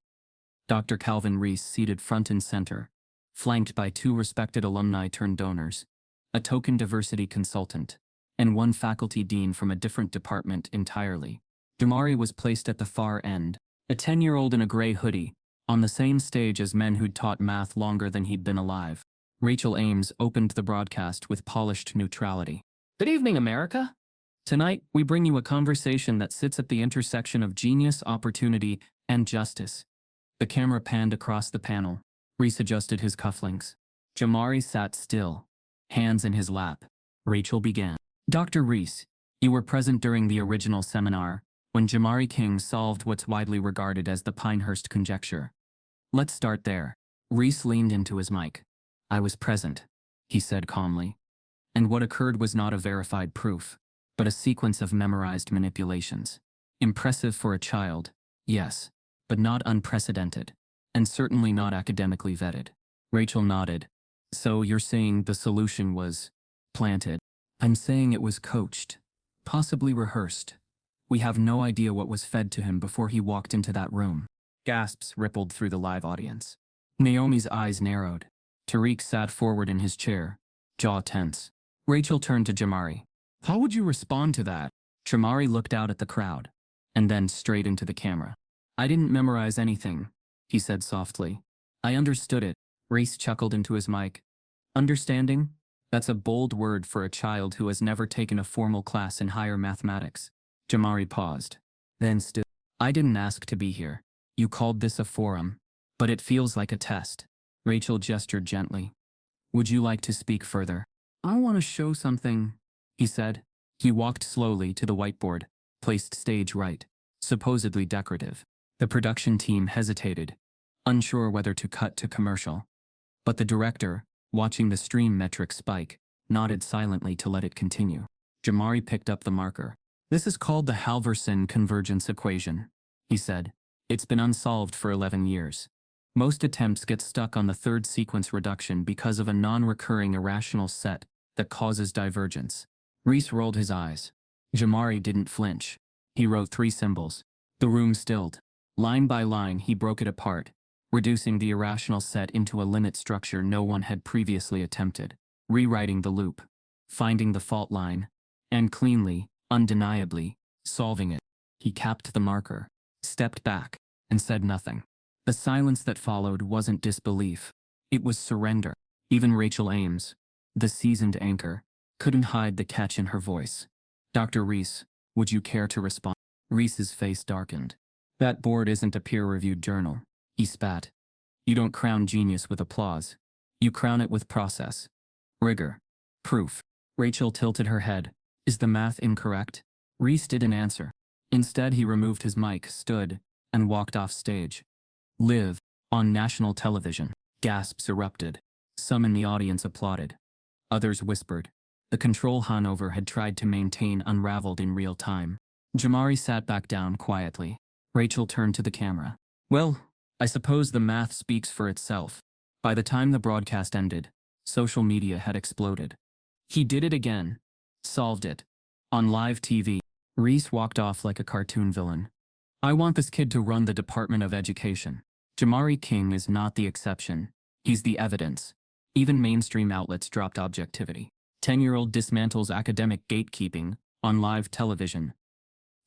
Dr. Calvin Reese seated front and center, flanked by two respected alumni-turned-donors, a token diversity consultant, and one faculty dean from a different department entirely. Jamari was placed at the far end, a 10-year-old in a gray hoodie, on the same stage as men who'd taught math longer than he'd been alive. Rachel Ames opened the broadcast with polished neutrality. Good evening, America. Tonight, we bring you a conversation that sits at the intersection of genius, opportunity, and justice. The camera panned across the panel. Reese adjusted his cufflinks. Jamari sat still, hands in his lap. Rachel began. Dr. Reese, you were present during the original seminar, when Jamari King solved what's widely regarded as the Pinehurst conjecture. Let's start there. Reese leaned into his mic. I was present, he said calmly. And what occurred was not a verified proof, but a sequence of memorized manipulations. Impressive for a child, yes, but not unprecedented, and certainly not academically vetted. Rachel nodded. So you're saying the solution was planted? I'm saying it was coached, possibly rehearsed. We have no idea what was fed to him before he walked into that room. Gasps rippled through the live audience. Naomi's eyes narrowed. Tariq sat forward in his chair, jaw tense. Rachel turned to Jamari. How would you respond to that? Jamari looked out at the crowd, and then straight into the camera. I didn't memorize anything, he said softly. I understood it. Reese chuckled into his mic. Understanding? That's a bold word for a child who has never taken a formal class in higher mathematics. Jamari paused. Then stood. I didn't ask to be here. You called this a forum, but it feels like a test. Rachel gestured gently. Would you like to speak further? I want to show something, he said. He walked slowly to the whiteboard, placed stage right, supposedly decorative. The production team hesitated, unsure whether to cut to commercial. But the director, watching the stream metric spike, nodded silently to let it continue. Jamari picked up the marker. This is called the Halvorsen convergence equation. he said. It's been unsolved for 11 years. Most attempts get stuck on the third sequence reduction because of a non-recurring irrational set that causes divergence. Reese rolled his eyes. Jamari didn't flinch. He wrote 3 symbols. The room stilled. Line by line, he broke it apart, reducing the irrational set into a limit structure no one had previously attempted, rewriting the loop, finding the fault line, and cleanly, undeniably, solving it. He capped the marker, stepped back, and said nothing. The silence that followed wasn't disbelief. It was surrender. Even Rachel Ames, the seasoned anchor, couldn't hide the catch in her voice. Dr. Reese, would you care to respond? Reese's face darkened. That board isn't a peer-reviewed journal. He spat. You don't crown genius with applause. You crown it with process. Rigor. Proof. Rachel tilted her head. Is the math incorrect? Reese didn't answer. Instead, he removed his mic, stood, and walked off stage. Live. On national television. Gasps erupted. Some in the audience applauded. Others whispered. The control Hanover had tried to maintain unraveled in real time. Jamari sat back down quietly. Rachel turned to the camera. Well, I suppose the math speaks for itself. By the time the broadcast ended, social media had exploded. He did it again. Solved it. On live TV. Reese walked off like a cartoon villain. I want this kid to run the Department of Education. Jamari King is not the exception. He's the evidence. Even mainstream outlets dropped objectivity. 10-year-old dismantles academic gatekeeping on live television.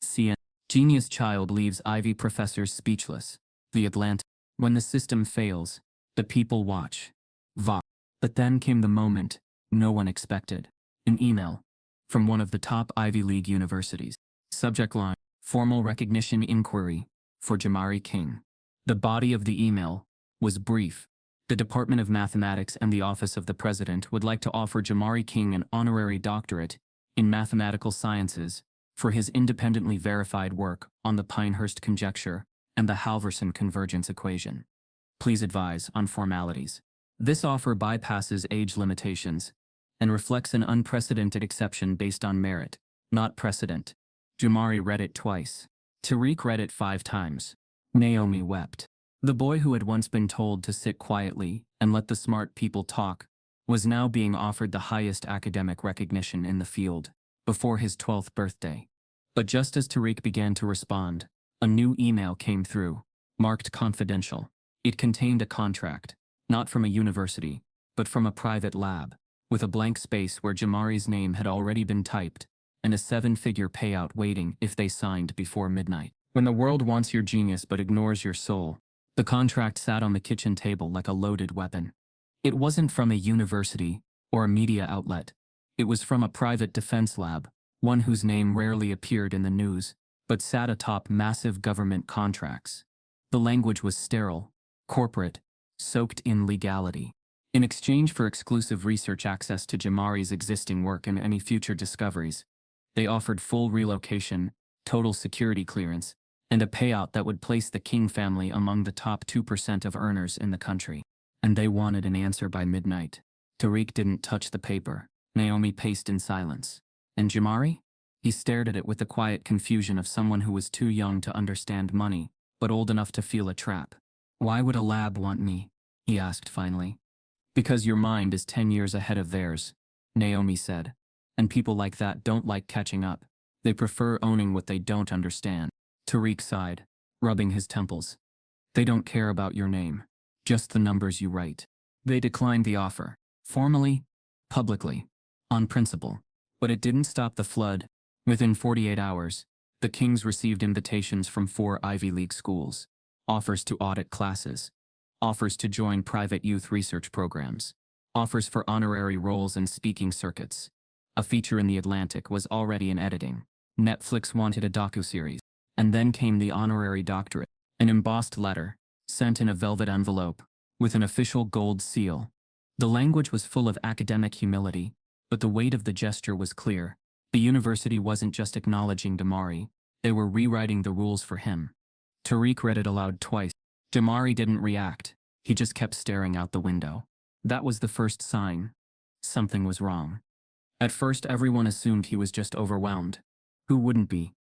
CNN. Genius child leaves Ivy professors speechless. The Atlantic. When the system fails, the people watch. Vox. But then came the moment no one expected. An email from one of the top Ivy League universities. Subject line: Formal recognition inquiry for Jamari King. The body of the email was brief. The Department of Mathematics and the Office of the President would like to offer Jamari King an honorary doctorate in mathematical sciences for his independently verified work on the Pinehurst conjecture and the Halvorson convergence equation. Please advise on formalities. This offer bypasses age limitations and reflects an unprecedented exception based on merit, not precedent. Jamari read it twice. Tariq read it 5 times. Naomi wept. The boy who had once been told to sit quietly and let the smart people talk was now being offered the highest academic recognition in the field before his 12th birthday. But just as Tariq began to respond, a new email came through, marked confidential. It contained a contract, not from a university, but from a private lab, with a blank space where Jamari's name had already been typed, and a 7-figure payout waiting if they signed before midnight. When the world wants your genius but ignores your soul, the contract sat on the kitchen table like a loaded weapon. It wasn't from a university or a media outlet. It was from a private defense lab, one whose name rarely appeared in the news, but sat atop massive government contracts. The language was sterile, corporate, soaked in legality. In exchange for exclusive research access to Jamari's existing work and any future discoveries, they offered full relocation, total security clearance, and a payout that would place the King family among the top 2% of earners in the country. And they wanted an answer by midnight. Tariq didn't touch the paper. Naomi paced in silence. And Jamari? He stared at it with the quiet confusion of someone who was too young to understand money, but old enough to feel a trap. Why would a lab want me? He asked finally. Because your mind is 10 years ahead of theirs, Naomi said. And people like that don't like catching up. They prefer owning what they don't understand. Tariq sighed, rubbing his temples. They don't care about your name, just the numbers you write. They declined the offer, formally, publicly, on principle. But it didn't stop the flood. Within 48 hours, the Kings received invitations from 4 Ivy League schools, offers to audit classes, offers to join private youth research programs, offers for honorary roles in speaking circuits. A feature in The Atlantic was already in editing. Netflix wanted a docuseries. And then came the honorary doctorate, an embossed letter, sent in a velvet envelope, with an official gold seal. The language was full of academic humility, but the weight of the gesture was clear. The university wasn't just acknowledging Jamari, they were rewriting the rules for him. Tariq read it aloud twice. Jamari didn't react, he just kept staring out the window. That was the first sign. Something was wrong. At first everyone assumed he was just overwhelmed. Who wouldn't be?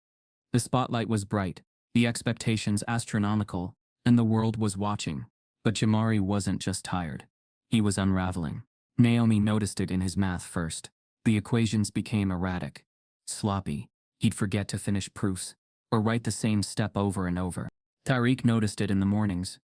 The spotlight was bright. The expectations astronomical, and the world was watching. But Jamari wasn't just tired. He was unraveling. Naomi noticed it in his math first. The equations became erratic, sloppy. He'd forget to finish proofs, or write the same step over and over. Tariq noticed it in the mornings.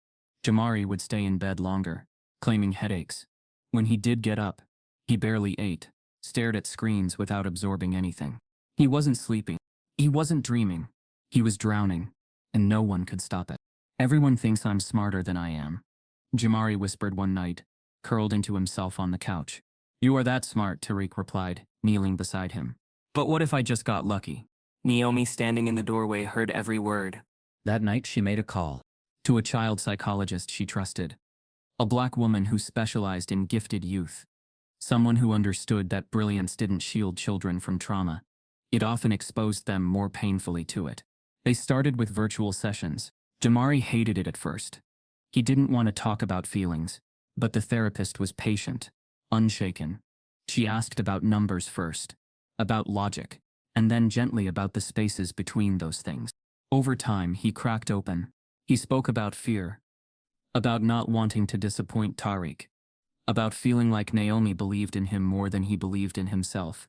Jamari would stay in bed longer, claiming headaches. When he did get up, he barely ate, stared at screens without absorbing anything. He wasn't sleeping. He wasn't dreaming. He was drowning, and no one could stop it. Everyone thinks I'm smarter than I am, Jamari whispered one night, curled into himself on the couch. You are that smart, Tariq replied, kneeling beside him. But what if I just got lucky? Naomi, standing in the doorway, heard every word. That night she made a call. To a child psychologist she trusted. A black woman who specialized in gifted youth. Someone who understood that brilliance didn't shield children from trauma. It often exposed them more painfully to it. They started with virtual sessions. Jamari hated it at first. He didn't want to talk about feelings, but the therapist was patient, unshaken. She asked about numbers first, about logic, and then gently about the spaces between those things. Over time, he cracked open. He spoke about fear, about not wanting to disappoint Tariq, about feeling like Naomi believed in him more than he believed in himself,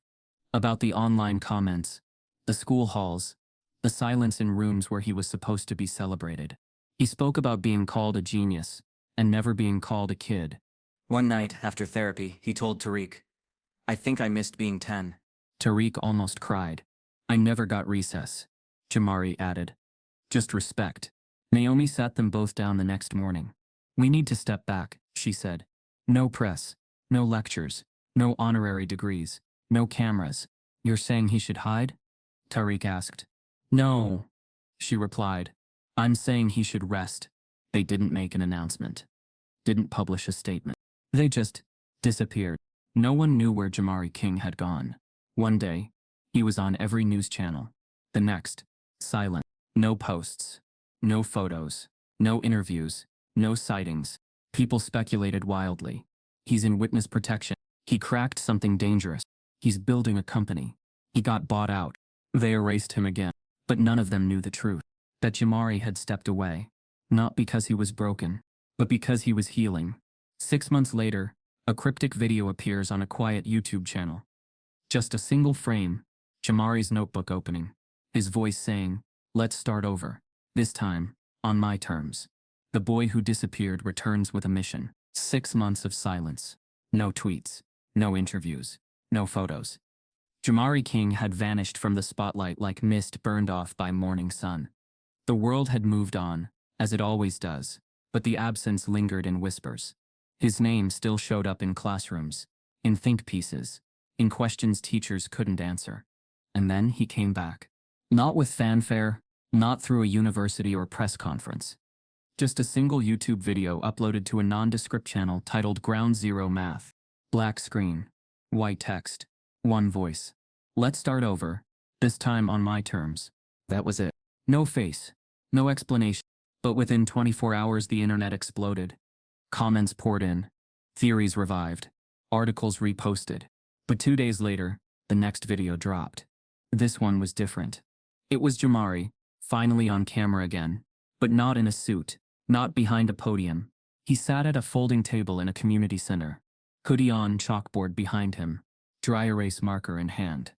about the online comments, the school halls, the silence in rooms where he was supposed to be celebrated. He spoke about being called a genius and never being called a kid. One night, after therapy, he told Tariq, I think I missed being 10. Tariq almost cried. I never got recess, Jamari added. Just respect. Naomi sat them both down the next morning. We need to step back, she said. No press, no lectures, no honorary degrees, no cameras. You're saying he should hide? Tariq asked. No, she replied. I'm saying he should rest. They didn't make an announcement. Didn't publish a statement. They just disappeared. No one knew where Jamari King had gone. One day, he was on every news channel. The next, silent. No posts. No photos. No interviews. No sightings. People speculated wildly. He's in witness protection. He cracked something dangerous. He's building a company. He got bought out. They erased him again. But none of them knew the truth. That Jamari had stepped away. Not because he was broken, but because he was healing. 6 months later, a cryptic video appears on a quiet YouTube channel. Just a single frame, Jamari's notebook opening. His voice saying, let's start over. This time, on my terms. The boy who disappeared returns with a mission. 6 months of silence. No tweets. No interviews. No photos. Jamari King had vanished from the spotlight like mist burned off by morning sun. The world had moved on, as it always does, but the absence lingered in whispers. His name still showed up in classrooms, in think pieces, in questions teachers couldn't answer. And then he came back. Not with fanfare, not through a university or press conference. Just a single YouTube video uploaded to a nondescript channel titled Ground Zero Math. Black screen. White text. One voice. Let's start over, this time on my terms. That was it. No face. No explanation. But within 24 hours the internet exploded. Comments poured in. Theories revived. Articles reposted. But 2 days later, the next video dropped. This one was different. It was Jamari, finally on camera again. But not in a suit. Not behind a podium. He sat at a folding table in a community center. Hoodie on, chalkboard behind him. Dry erase marker in hand.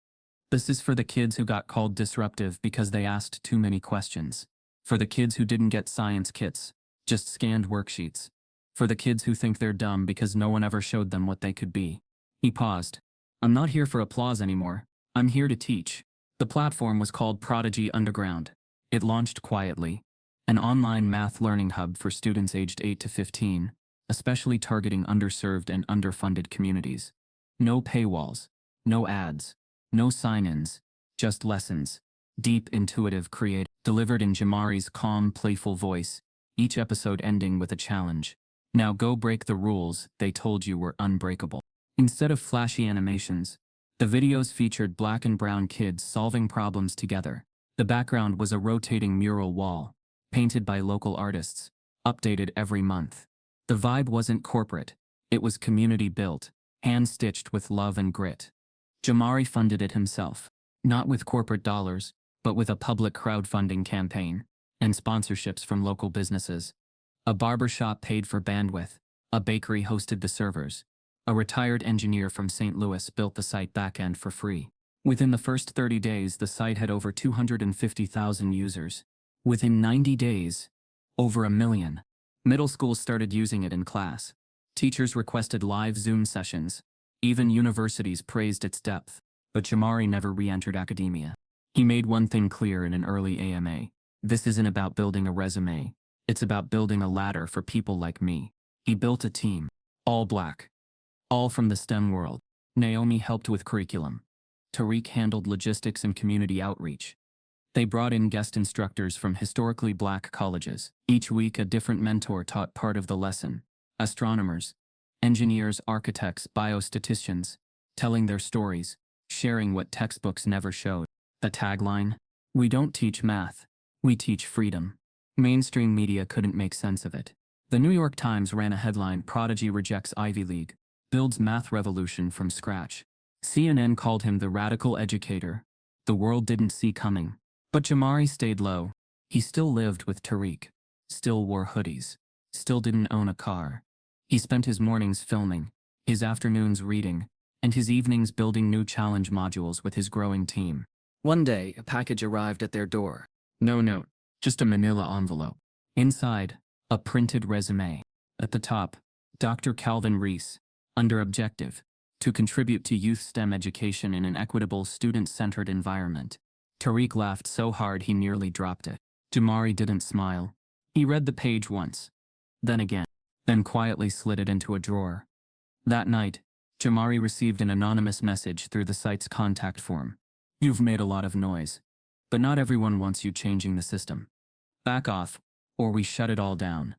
This is for the kids who got called disruptive because they asked too many questions. For the kids who didn't get science kits, just scanned worksheets. For the kids who think they're dumb because no one ever showed them what they could be. He paused. I'm not here for applause anymore. I'm here to teach. The platform was called Prodigy Underground. It launched quietly. An online math learning hub for students aged 8 to 15, especially targeting underserved and underfunded communities. No paywalls. No ads. No sign-ins. Just lessons. Deep, intuitive, creative. Delivered in Jamari's calm, playful voice, each episode ending with a challenge. Now go break the rules they told you were unbreakable. Instead of flashy animations, the videos featured black and brown kids solving problems together. The background was a rotating mural wall, painted by local artists, updated every month. The vibe wasn't corporate, it was community-built, hand-stitched with love and grit. Jamari funded it himself, not with corporate dollars, but with a public crowdfunding campaign. and sponsorships from local businesses. A barber shop paid for bandwidth. A bakery hosted the servers. A retired engineer from St. Louis built the site backend for free. Within the first 30 days, the site had over 250,000 users. Within 90 days, over 1 million. Middle schools started using it in class. Teachers requested live Zoom sessions. Even universities praised its depth. But Jamari never re-entered academia. He made one thing clear in an early AMA. This isn't about building a resume. It's about building a ladder for people like me. He built a team. All black. All from the STEM world. Naomi helped with curriculum. Tariq handled logistics and community outreach. They brought in guest instructors from historically black colleges. Each week a different mentor taught part of the lesson. Astronomers, engineers, architects, biostatisticians, telling their stories, sharing what textbooks never showed. The tagline? We don't teach math. We teach freedom. Mainstream media couldn't make sense of it. The New York Times ran a headline, "Prodigy rejects Ivy League, builds math revolution from scratch." CNN called him the radical educator. The world didn't see coming. But Jamari stayed low. He still lived with Tariq. Still wore hoodies. Still didn't own a car. He spent his mornings filming, his afternoons reading, and his evenings building new challenge modules with his growing team. One day, a package arrived at their door. No note, just a manila envelope. Inside, a printed resume. At the top, Dr. Calvin Reese, under objective, to contribute to youth STEM education in an equitable, student-centered environment. Tariq laughed so hard he nearly dropped it. Jamari didn't smile. He read the page once, then again, then quietly slid it into a drawer. That night, Jamari received an anonymous message through the site's contact form. "You've made a lot of noise, but not everyone wants you changing the system. Back off, or we shut it all down."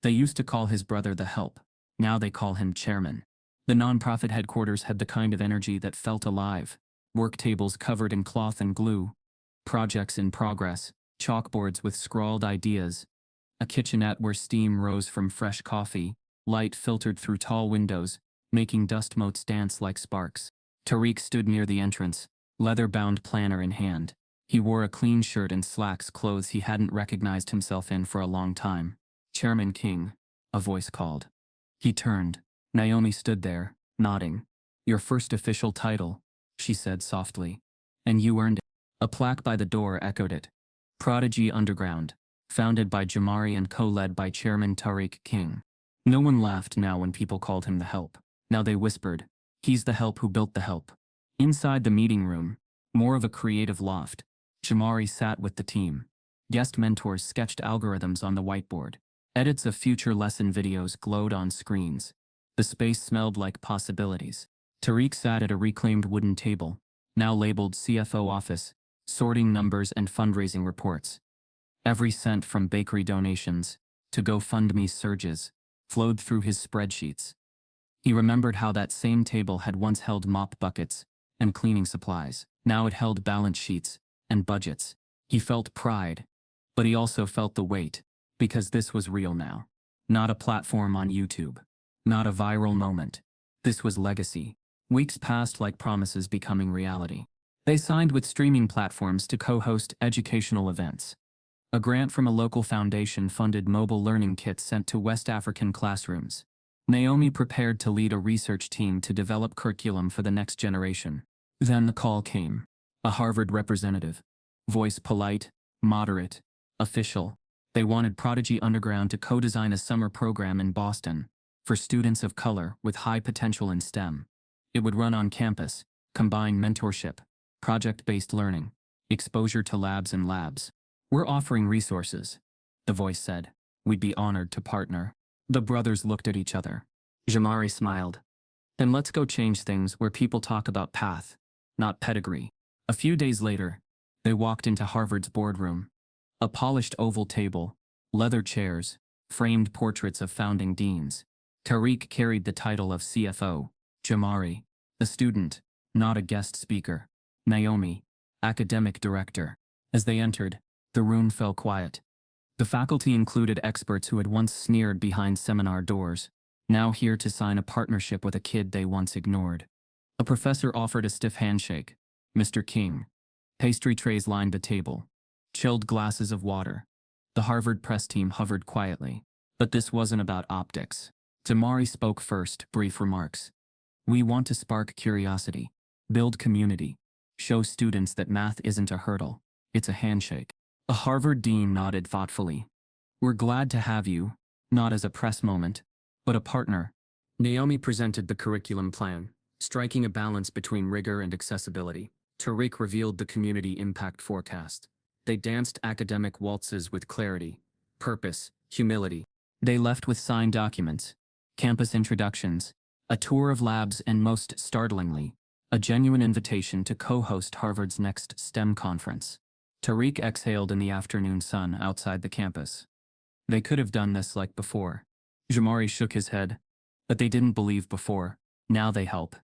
They used to call his brother the Help. Now they call him Chairman. The nonprofit headquarters had the kind of energy that felt alive. Work tables covered in cloth and glue. Projects in progress. Chalkboards with scrawled ideas. A kitchenette where steam rose from fresh coffee. Light filtered through tall windows, making dust motes dance like sparks. Tariq stood near the entrance, leather-bound planner in hand. He wore a clean shirt and slacks, clothes he hadn't recognized himself in for a long time. "Chairman King," a voice called. He turned. Naomi stood there, nodding. "Your first official title," she said softly. "And you earned it." A plaque by the door echoed it. Prodigy Underground, founded by Jamari and co-led by Chairman Tariq King. No one laughed now when people called him the Help. Now they whispered, "He's the Help who built the Help." Inside the meeting room, more of a creative loft, Jamari sat with the team. Guest mentors sketched algorithms on the whiteboard. Edits of future lesson videos glowed on screens. The space smelled like possibilities. Tariq sat at a reclaimed wooden table, now labeled CFO office, sorting numbers and fundraising reports. Every cent from bakery donations to GoFundMe surges flowed through his spreadsheets. He remembered how that same table had once held mop buckets and cleaning supplies. Now it held balance sheets and budgets. He felt pride, but he also felt the weight, because this was real now. Not a platform on YouTube. Not a viral moment. This was legacy. Weeks passed like promises becoming reality. They signed with streaming platforms to co-host educational events. A grant from a local foundation funded mobile learning kits sent to West African classrooms. Naomi prepared to lead a research team to develop curriculum for the next generation. Then the call came. A Harvard representative. Voice polite, moderate, official. They wanted Prodigy Underground to co-design a summer program in Boston for students of color with high potential in STEM. It would run on campus, combine mentorship, project-based learning, exposure to labs and labs. "We're offering resources," the voice said. "We'd be honored to partner." The brothers looked at each other. Jamari smiled. "Then let's go change things where people talk about path, not pedigree." A few days later, they walked into Harvard's boardroom. A polished oval table, leather chairs, framed portraits of founding deans. Tariq carried the title of CFO. Jamari, a student, not a guest speaker. Naomi, academic director. As they entered, the room fell quiet. The faculty included experts who had once sneered behind seminar doors, now here to sign a partnership with a kid they once ignored. A professor offered a stiff handshake. "Mr. King." Pastry trays lined the table. Chilled glasses of water. The Harvard press team hovered quietly. But this wasn't about optics. Jamari spoke first, brief remarks. We want to spark curiosity, build community, show students that math isn't a hurdle, it's a handshake. A Harvard dean nodded thoughtfully. We're glad to have you, not as a press moment, but a partner. Naomi presented the curriculum plan, striking a balance between rigor and accessibility. Tariq revealed the community impact forecast. They danced academic waltzes with clarity, purpose, humility. They left with signed documents, campus introductions, a tour of labs, and most startlingly, a genuine invitation to co-host Harvard's next STEM conference. Tariq exhaled in the afternoon sun outside the campus. They could have done this like before. Jamari shook his head. But they didn't believe before. Now they help.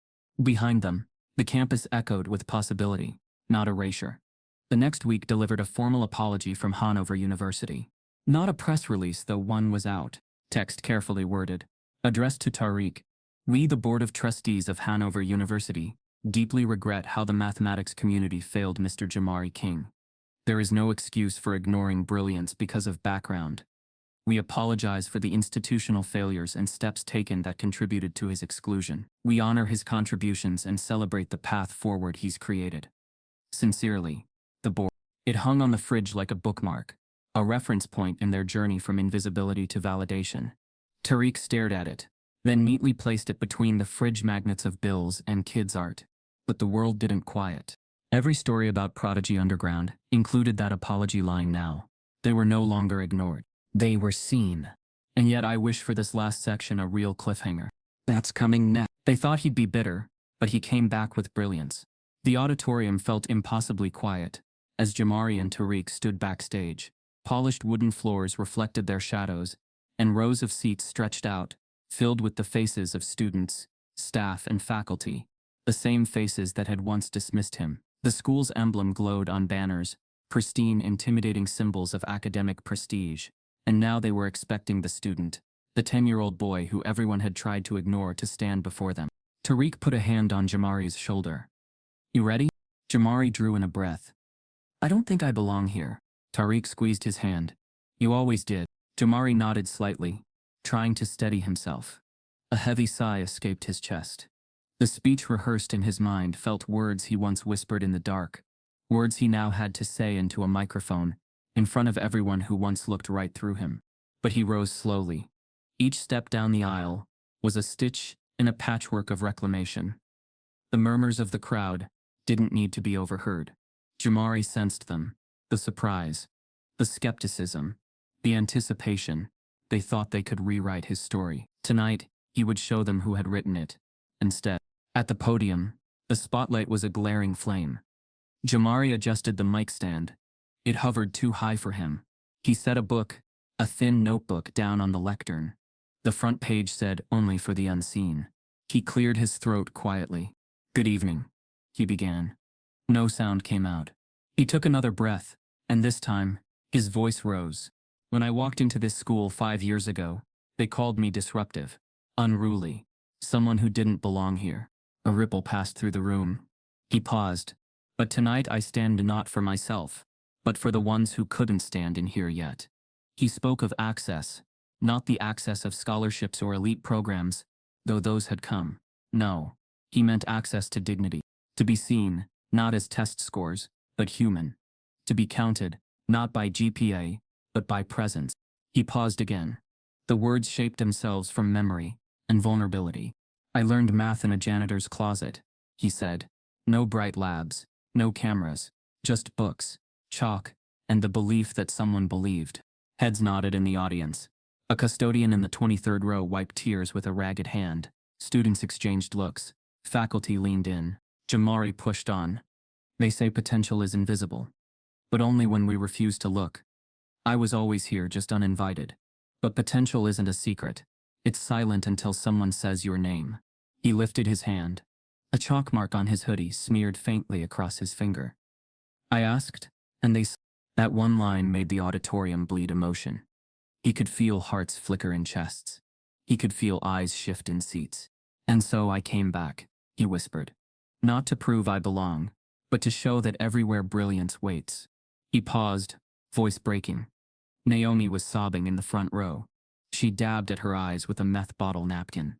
Behind them, the campus echoed with possibility, not erasure. The next week delivered a formal apology from Hanover University. Not a press release, though one was out. Text carefully worded. Addressed to Tariq. We, the Board of Trustees of Hanover University, deeply regret how the mathematics community failed Mr. Jamari King. There is no excuse for ignoring brilliance because of background. We apologize for the institutional failures and steps taken that contributed to his exclusion. We honor his contributions and celebrate the path forward he's created. Sincerely, the board. It hung on the fridge like a bookmark, a reference point in their journey from invisibility to validation. Tariq stared at it, then neatly placed it between the fridge magnets of bills and kids' art. But the world didn't quiet. Every story about Prodigy Underground included that apology line now. They were no longer ignored. They were seen. And yet I wish for this last section a real cliffhanger. That's coming next. They thought he'd be bitter, but he came back with brilliance. The auditorium felt impossibly quiet, as Jamari and Tariq stood backstage. Polished wooden floors reflected their shadows, and rows of seats stretched out, filled with the faces of students, staff, and faculty. The same faces that had once dismissed him. The school's emblem glowed on banners, pristine, intimidating symbols of academic prestige. And now they were expecting the student, the 10-year-old boy who everyone had tried to ignore, to stand before them. Tariq put a hand on Jamari's shoulder. You ready? Jamari drew in a breath. I don't think I belong here. Tariq squeezed his hand. You always did. Jamari nodded slightly, trying to steady himself. A heavy sigh escaped his chest. The speech rehearsed in his mind felt words he once whispered in the dark, words he now had to say into a microphone, in front of everyone who once looked right through him. But he rose slowly. Each step down the aisle was a stitch in a patchwork of reclamation. The murmurs of the crowd didn't need to be overheard. Jamari sensed them, the surprise, the skepticism, the anticipation. They thought they could rewrite his story. Tonight, he would show them who had written it. Instead, at the podium, the spotlight was a glaring flame. Jamari adjusted the mic stand. It hovered too high for him. He set a book, a thin notebook, down on the lectern. The front page said, "Only for the unseen." He cleared his throat quietly. Good evening, he began. No sound came out. He took another breath, and this time, his voice rose. When I walked into this school 5 years ago, they called me disruptive, unruly, someone who didn't belong here. A ripple passed through the room. He paused. But tonight I stand not for myself, but for the ones who couldn't stand in here yet. He spoke of access, not the access of scholarships or elite programs, though those had come. No, he meant access to dignity. To be seen, not as test scores, but human. To be counted, not by GPA, but by presence. He paused again. The words shaped themselves from memory and vulnerability. I learned math in a janitor's closet, he said. No bright labs, no cameras, just books, chalk, and the belief that someone believed. Heads nodded in the audience. A custodian in the 23rd row wiped tears with a ragged hand. Students exchanged looks. Faculty leaned in. Jamari pushed on. They say potential is invisible, but only when we refuse to look. I was always here, just uninvited. But potential isn't a secret. It's silent until someone says your name. He lifted his hand. A chalk mark on his hoodie smeared faintly across his finger. I asked, and they. That one line made the auditorium bleed emotion. He could feel hearts flicker in chests. He could feel eyes shift in seats. And so I came back, he whispered. Not to prove I belong, but to show that everywhere brilliance waits. He paused, voice breaking. Naomi was sobbing in the front row. She dabbed at her eyes with a meth bottle napkin.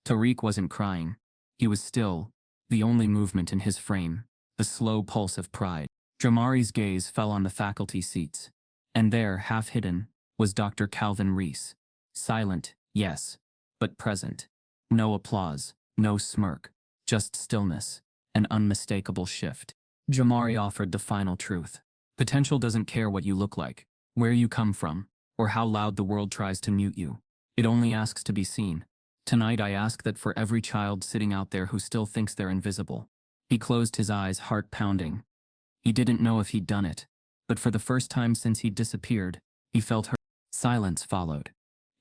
Tariq wasn't crying. He was still, the only movement in his frame, the slow pulse of pride. Jamari's gaze fell on the faculty seats. And there, half hidden, was Dr. Calvin Reese. Silent, yes, but present. No applause, no smirk, just stillness, an unmistakable shift. Jamari offered the final truth. Potential doesn't care what you look like, where you come from, or how loud the world tries to mute you. It only asks to be seen. Tonight I ask that for every child sitting out there who still thinks they're invisible. He closed his eyes, heart pounding. He didn't know if he'd done it, but for the first time since he'd disappeared, he felt her. Silence followed.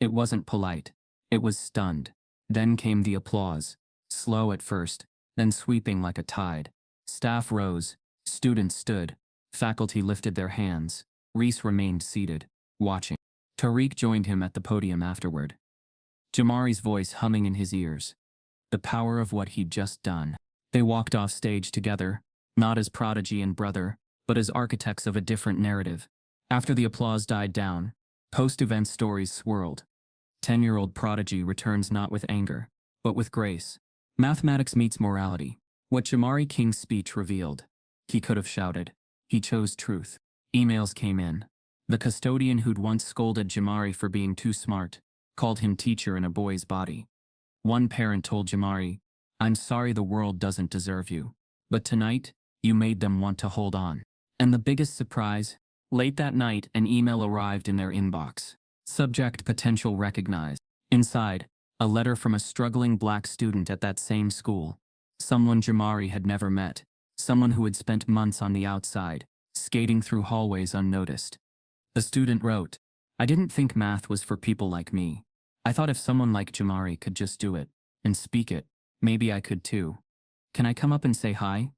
It wasn't polite. It was stunned. Then came the applause, slow at first, then sweeping like a tide. Staff rose, students stood, faculty lifted their hands. Reese remained seated, watching. Tariq joined him at the podium afterward. Jamari's voice humming in his ears. The power of what he'd just done. They walked off stage together, not as prodigy and brother, but as architects of a different narrative. After the applause died down, post-event stories swirled. 10-year-old prodigy returns not with anger, but with grace. Mathematics meets morality. What Jamari King's speech revealed. He could have shouted. He chose truth. Emails came in. The custodian who'd once scolded Jamari for being too smart called him teacher in a boy's body. One parent told Jamari, "I'm sorry the world doesn't deserve you, but tonight, you made them want to hold on." And the biggest surprise, late that night an email arrived in their inbox. Subject potential recognized. Inside, a letter from a struggling black student at that same school. Someone Jamari had never met. Someone who had spent months on the outside, skating through hallways unnoticed. The student wrote, "I didn't think math was for people like me. I thought if someone like Jamari could just do it, and speak it, maybe I could too. Can I come up and say hi?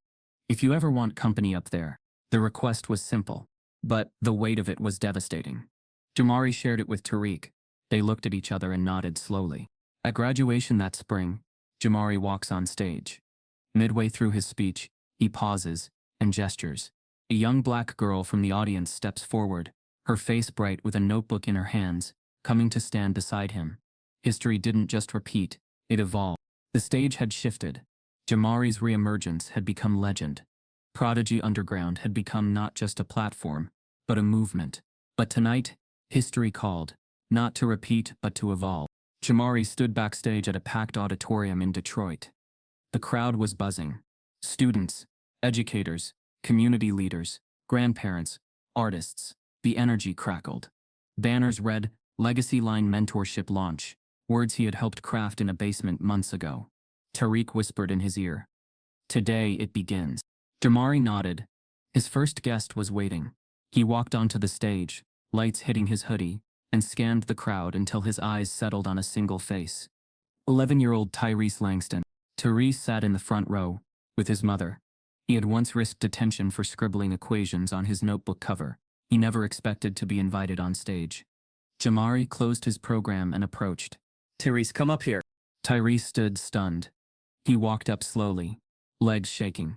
If you ever want company up there." The request was simple, but the weight of it was devastating. Jamari shared it with Tariq. They looked at each other and nodded slowly. At graduation that spring, Jamari walks on stage. Midway through his speech, he pauses and gestures. A young black girl from the audience steps forward, her face bright with a notebook in her hands, coming to stand beside him. History didn't just repeat, it evolved. The stage had shifted. Jamari's reemergence had become legend. Prodigy Underground had become not just a platform, but a movement. But tonight, history called, not to repeat but to evolve. Jamari stood backstage at a packed auditorium in Detroit. The crowd was buzzing. Students, educators, community leaders, grandparents, artists. The energy crackled. Banners read, "Legacy Line Mentorship Launch," words he had helped craft in a basement months ago. Tariq whispered in his ear, "Today it begins." Jamari nodded. His first guest was waiting. He walked onto the stage, lights hitting his hoodie, and scanned the crowd until his eyes settled on a single face. 11-year-old Tyrese Langston. Tyrese sat in the front row, with his mother. He had once risked detention for scribbling equations on his notebook cover. He never expected to be invited on stage. Jamari closed his program and approached. Tyrese, come up here. Tyrese stood stunned. He walked up slowly, legs shaking.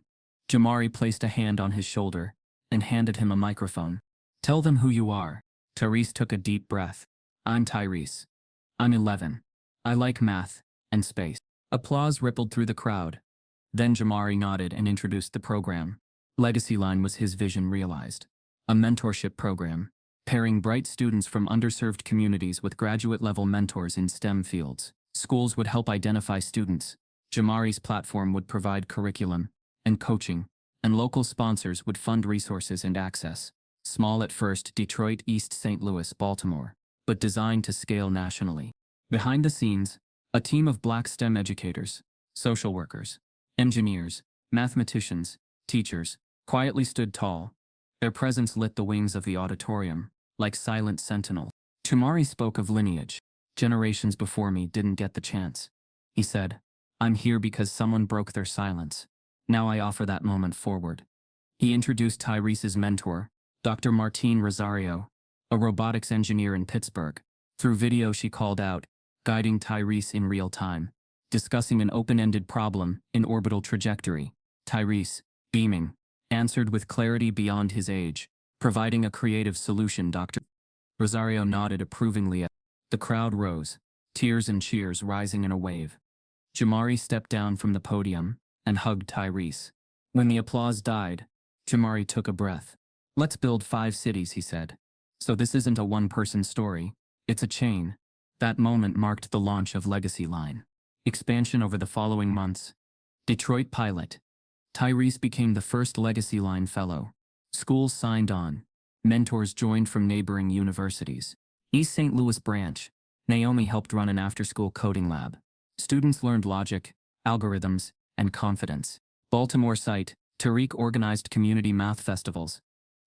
Jamari placed a hand on his shoulder and handed him a microphone. "Tell them who you are." Tyrese took a deep breath. "I'm Tyrese. I'm 11. I like math and space." Applause rippled through the crowd. Then Jamari nodded and introduced the program. Legacy Line was his vision realized. A mentorship program, pairing bright students from underserved communities with graduate-level mentors in STEM fields. Schools would help identify students. Jamari's platform would provide curriculum and coaching, and local sponsors would fund resources and access. Small at first, Detroit, East St. Louis, Baltimore, but designed to scale nationally. Behind the scenes, a team of black STEM educators, social workers, engineers, mathematicians, teachers, quietly stood tall. Their presence lit the wings of the auditorium, like silent sentinels. Jamari spoke of lineage. "Generations before me didn't get the chance," he said. "I'm here because someone broke their silence. Now I offer that moment forward." He introduced Tyrese's mentor, Dr. Martine Rosario, a robotics engineer in Pittsburgh. Through video she called out, guiding Tyrese in real time, discussing an open-ended problem in orbital trajectory. Tyrese, beaming, answered with clarity beyond his age, providing a creative solution. Dr. Rosario nodded approvingly. The crowd rose, tears and cheers rising in a wave. Jamari stepped down from the podium and hugged Tyrese. When the applause died, Jamari took a breath. "Let's build 5 cities," he said. "So this isn't a one-person story, it's a chain." That moment marked the launch of Legacy Line. Expansion over the following months. Detroit pilot. Tyrese became the first Legacy Line fellow. Schools signed on. Mentors joined from neighboring universities. East St. Louis branch. Naomi helped run an after-school coding lab. Students learned logic, algorithms, and confidence. Baltimore site. Tariq organized community math festivals.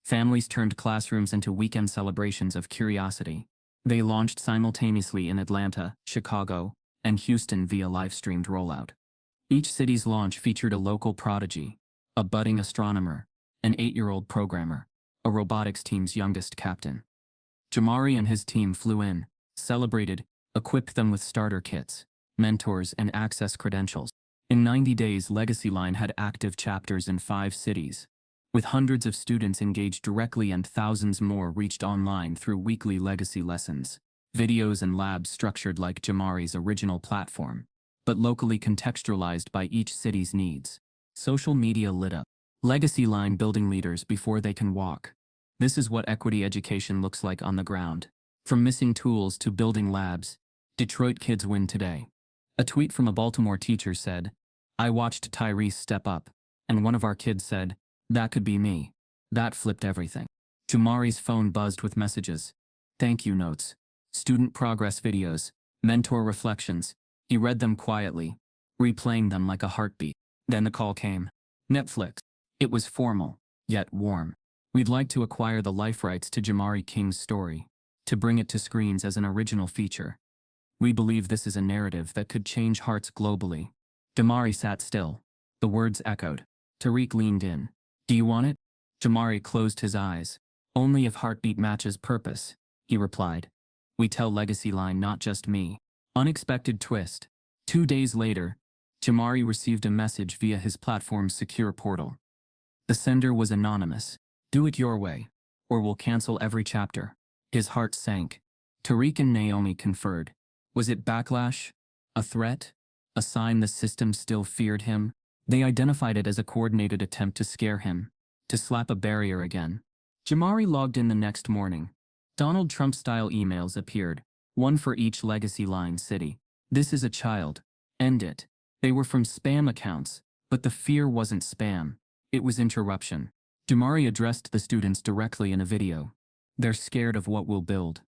Families turned classrooms into weekend celebrations of curiosity. They launched simultaneously in Atlanta, Chicago, and Houston via live-streamed rollout. Each city's launch featured a local prodigy, a budding astronomer, an 8-year-old programmer, a robotics team's youngest captain. Jamari and his team flew in, celebrated, equipped them with starter kits, mentors, and access credentials. In 90 days, Legacy Line had active chapters in 5 cities, with hundreds of students engaged directly and thousands more reached online through weekly legacy lessons, videos and labs structured like Jamari's original platform, but locally contextualized by each city's needs. Social media lit up. Legacy Line building leaders before they can walk. This is what equity education looks like on the ground. From missing tools to building labs, Detroit kids win today. A tweet from a Baltimore teacher said, "I watched Tyrese step up, and one of our kids said, 'That could be me.' That flipped everything." Jamari's phone buzzed with messages. Thank you notes, student progress videos, mentor reflections. He read them quietly, replaying them like a heartbeat. Then the call came. Netflix. It was formal, yet warm. "We'd like to acquire the life rights to Jamari King's story, to bring it to screens as an original feature. We believe this is a narrative that could change hearts globally." Jamari sat still. The words echoed. Tariq leaned in. "Do you want it?" Jamari closed his eyes. "Only if heartbeat matches purpose," he replied. "We tell Legacy Line, not just me." Unexpected twist. 2 days later, Jamari received a message via his platform's secure portal. The sender was anonymous. "Do it your way, or we'll cancel every chapter." His heart sank. Tariq and Naomi conferred. Was it backlash? A threat? A sign the system still feared him? They identified it as a coordinated attempt to scare him, to slap a barrier again. Jamari logged in the next morning. Donald Trump-style emails appeared, one for each Legacy Line city. "This is a child. End it." They were from spam accounts, but the fear wasn't spam. It was interruption. Jamari addressed the students directly in a video. "They're scared of what we'll build.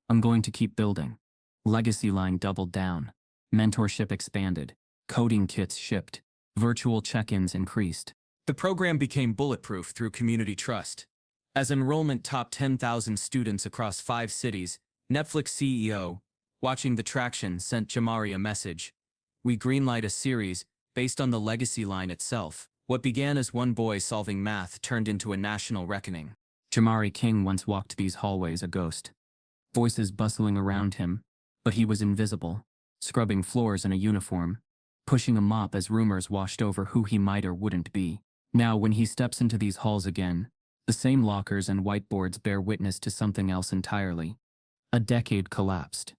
I'm going to keep building." Legacy Line doubled down. Mentorship expanded. Coding kits shipped. Virtual check-ins increased. The program became bulletproof through community trust. As enrollment topped 10,000 students across 5 cities, Netflix CEO, watching the traction, sent Jamari a message. "We greenlight a series based on the Legacy Line itself." What began as one boy solving math turned into a national reckoning. Jamari King once walked these hallways a ghost. Voices bustling around him, but he was invisible, scrubbing floors in a uniform, pushing a mop as rumors washed over who he might or wouldn't be. Now when he steps into these halls again, the same lockers and whiteboards bear witness to something else entirely. A decade collapsed.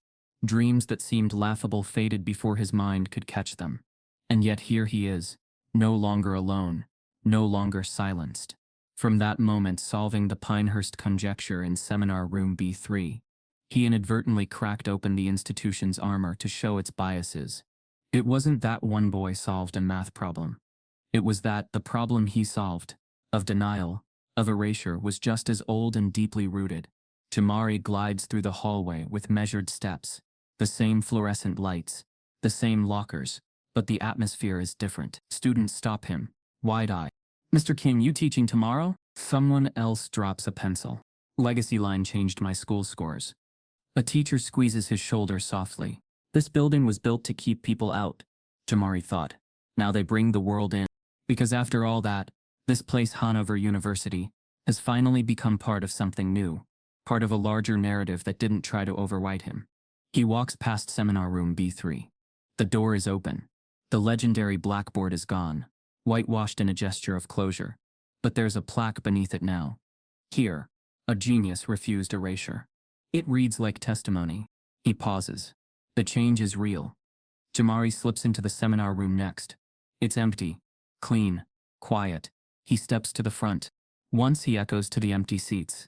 Dreams that seemed laughable faded before his mind could catch them. And yet here he is, no longer alone, no longer silenced. From that moment solving the Pinehurst conjecture in seminar room B3, he inadvertently cracked open the institution's armor to show its biases. It wasn't that one boy solved a math problem. It was that the problem he solved, of denial, of erasure, was just as old and deeply rooted. Jamari glides through the hallway with measured steps, the same fluorescent lights, the same lockers, but the atmosphere is different. Students stop him, wide-eyed. "Mr. King, you teaching tomorrow?" Someone else drops a pencil. "Legacy Line changed my school scores." A teacher squeezes his shoulder softly. "This building was built to keep people out," Jamari thought. "Now they bring the world in." Because after all that, this place, Hanover University, has finally become part of something new, part of a larger narrative that didn't try to overwrite him. He walks past seminar room B3. The door is open. The legendary blackboard is gone, whitewashed in a gesture of closure. But there's a plaque beneath it now. "Here, a genius refused erasure." It reads like testimony. He pauses. The change is real. Jamari slips into the seminar room next. It's empty. Clean. Quiet. He steps to the front. Once he echoes to the empty seats.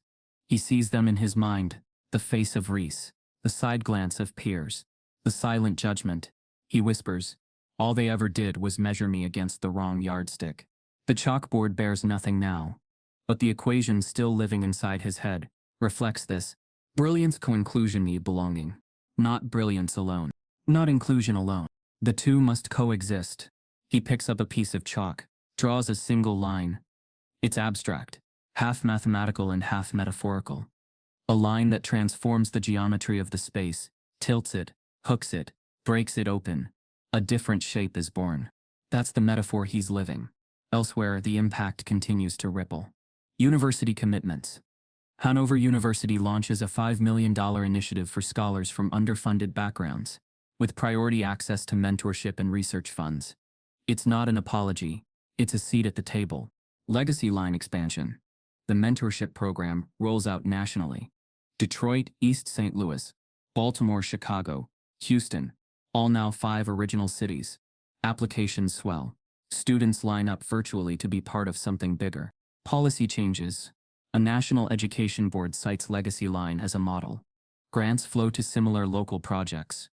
He sees them in his mind. The face of Reese. The side glance of peers. The silent judgment. He whispers, "All they ever did was measure me against the wrong yardstick." The chalkboard bears nothing now. But the equation still living inside his head reflects this. Brilliance co-inclusion need belonging. Not brilliance alone. Not inclusion alone. The two must coexist. He picks up a piece of chalk, draws a single line. It's abstract, half mathematical and half metaphorical. A line that transforms the geometry of the space, tilts it, hooks it, breaks it open. A different shape is born. That's the metaphor he's living. Elsewhere, the impact continues to ripple. University commitments. Hanover University launches a $5 million initiative for scholars from underfunded backgrounds, with priority access to mentorship and research funds. It's not an apology, it's a seat at the table. Legacy line expansion. The mentorship program rolls out nationally. Detroit, East St. Louis, Baltimore, Chicago, Houston, all now 5 original cities. Applications swell. Students line up virtually to be part of something bigger. Policy changes. A national education board cites Legacy Line as a model. Grants flow to similar local projects.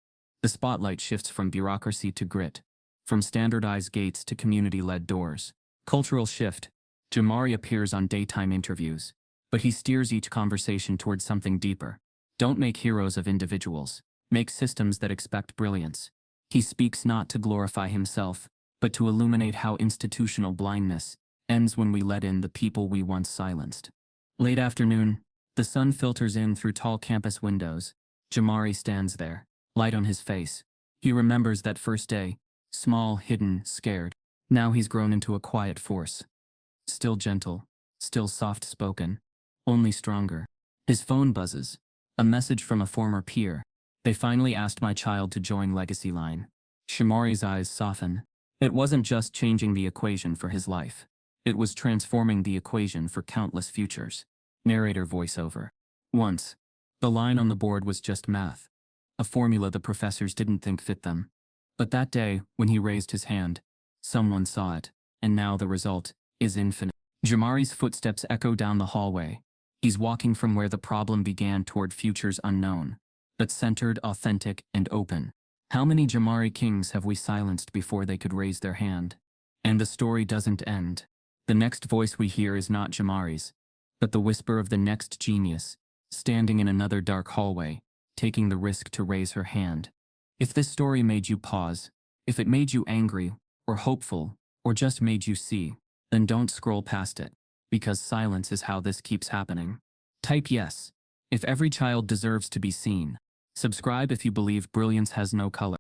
The spotlight shifts from bureaucracy to grit, from standardized gates to community-led doors. Cultural shift. Jamari appears on daytime interviews, but he steers each conversation towards something deeper. Don't make heroes of individuals. Make systems that expect brilliance. He speaks not to glorify himself, but to illuminate how institutional blindness ends when we let in the people we once silenced. Late afternoon, the sun filters in through tall campus windows. Jamari stands there, light on his face. He remembers that first day, small, hidden, scared. Now he's grown into a quiet force. Still gentle, still soft-spoken, only stronger. His phone buzzes. A message from a former peer. They finally asked my child to join Legacy Line. Jamari's eyes soften. It wasn't just changing the equation for his life. It was transforming the equation for countless futures. Narrator voiceover. Once, the line on the board was just math. A formula the professors didn't think fit them. But that day, when he raised his hand, someone saw it, and now the result is infinite. Jamari's footsteps echo down the hallway. He's walking from where the problem began toward futures unknown, but centered, authentic, and open. How many Jamari Kings have we silenced before they could raise their hand? And the story doesn't end. The next voice we hear is not Jamari's, but the whisper of the next genius, standing in another dark hallway, taking the risk to raise her hand. If this story made you pause, if it made you angry, or hopeful, or just made you see, then don't scroll past it, because silence is how this keeps happening. Type yes if every child deserves to be seen. Subscribe if you believe brilliance has no color.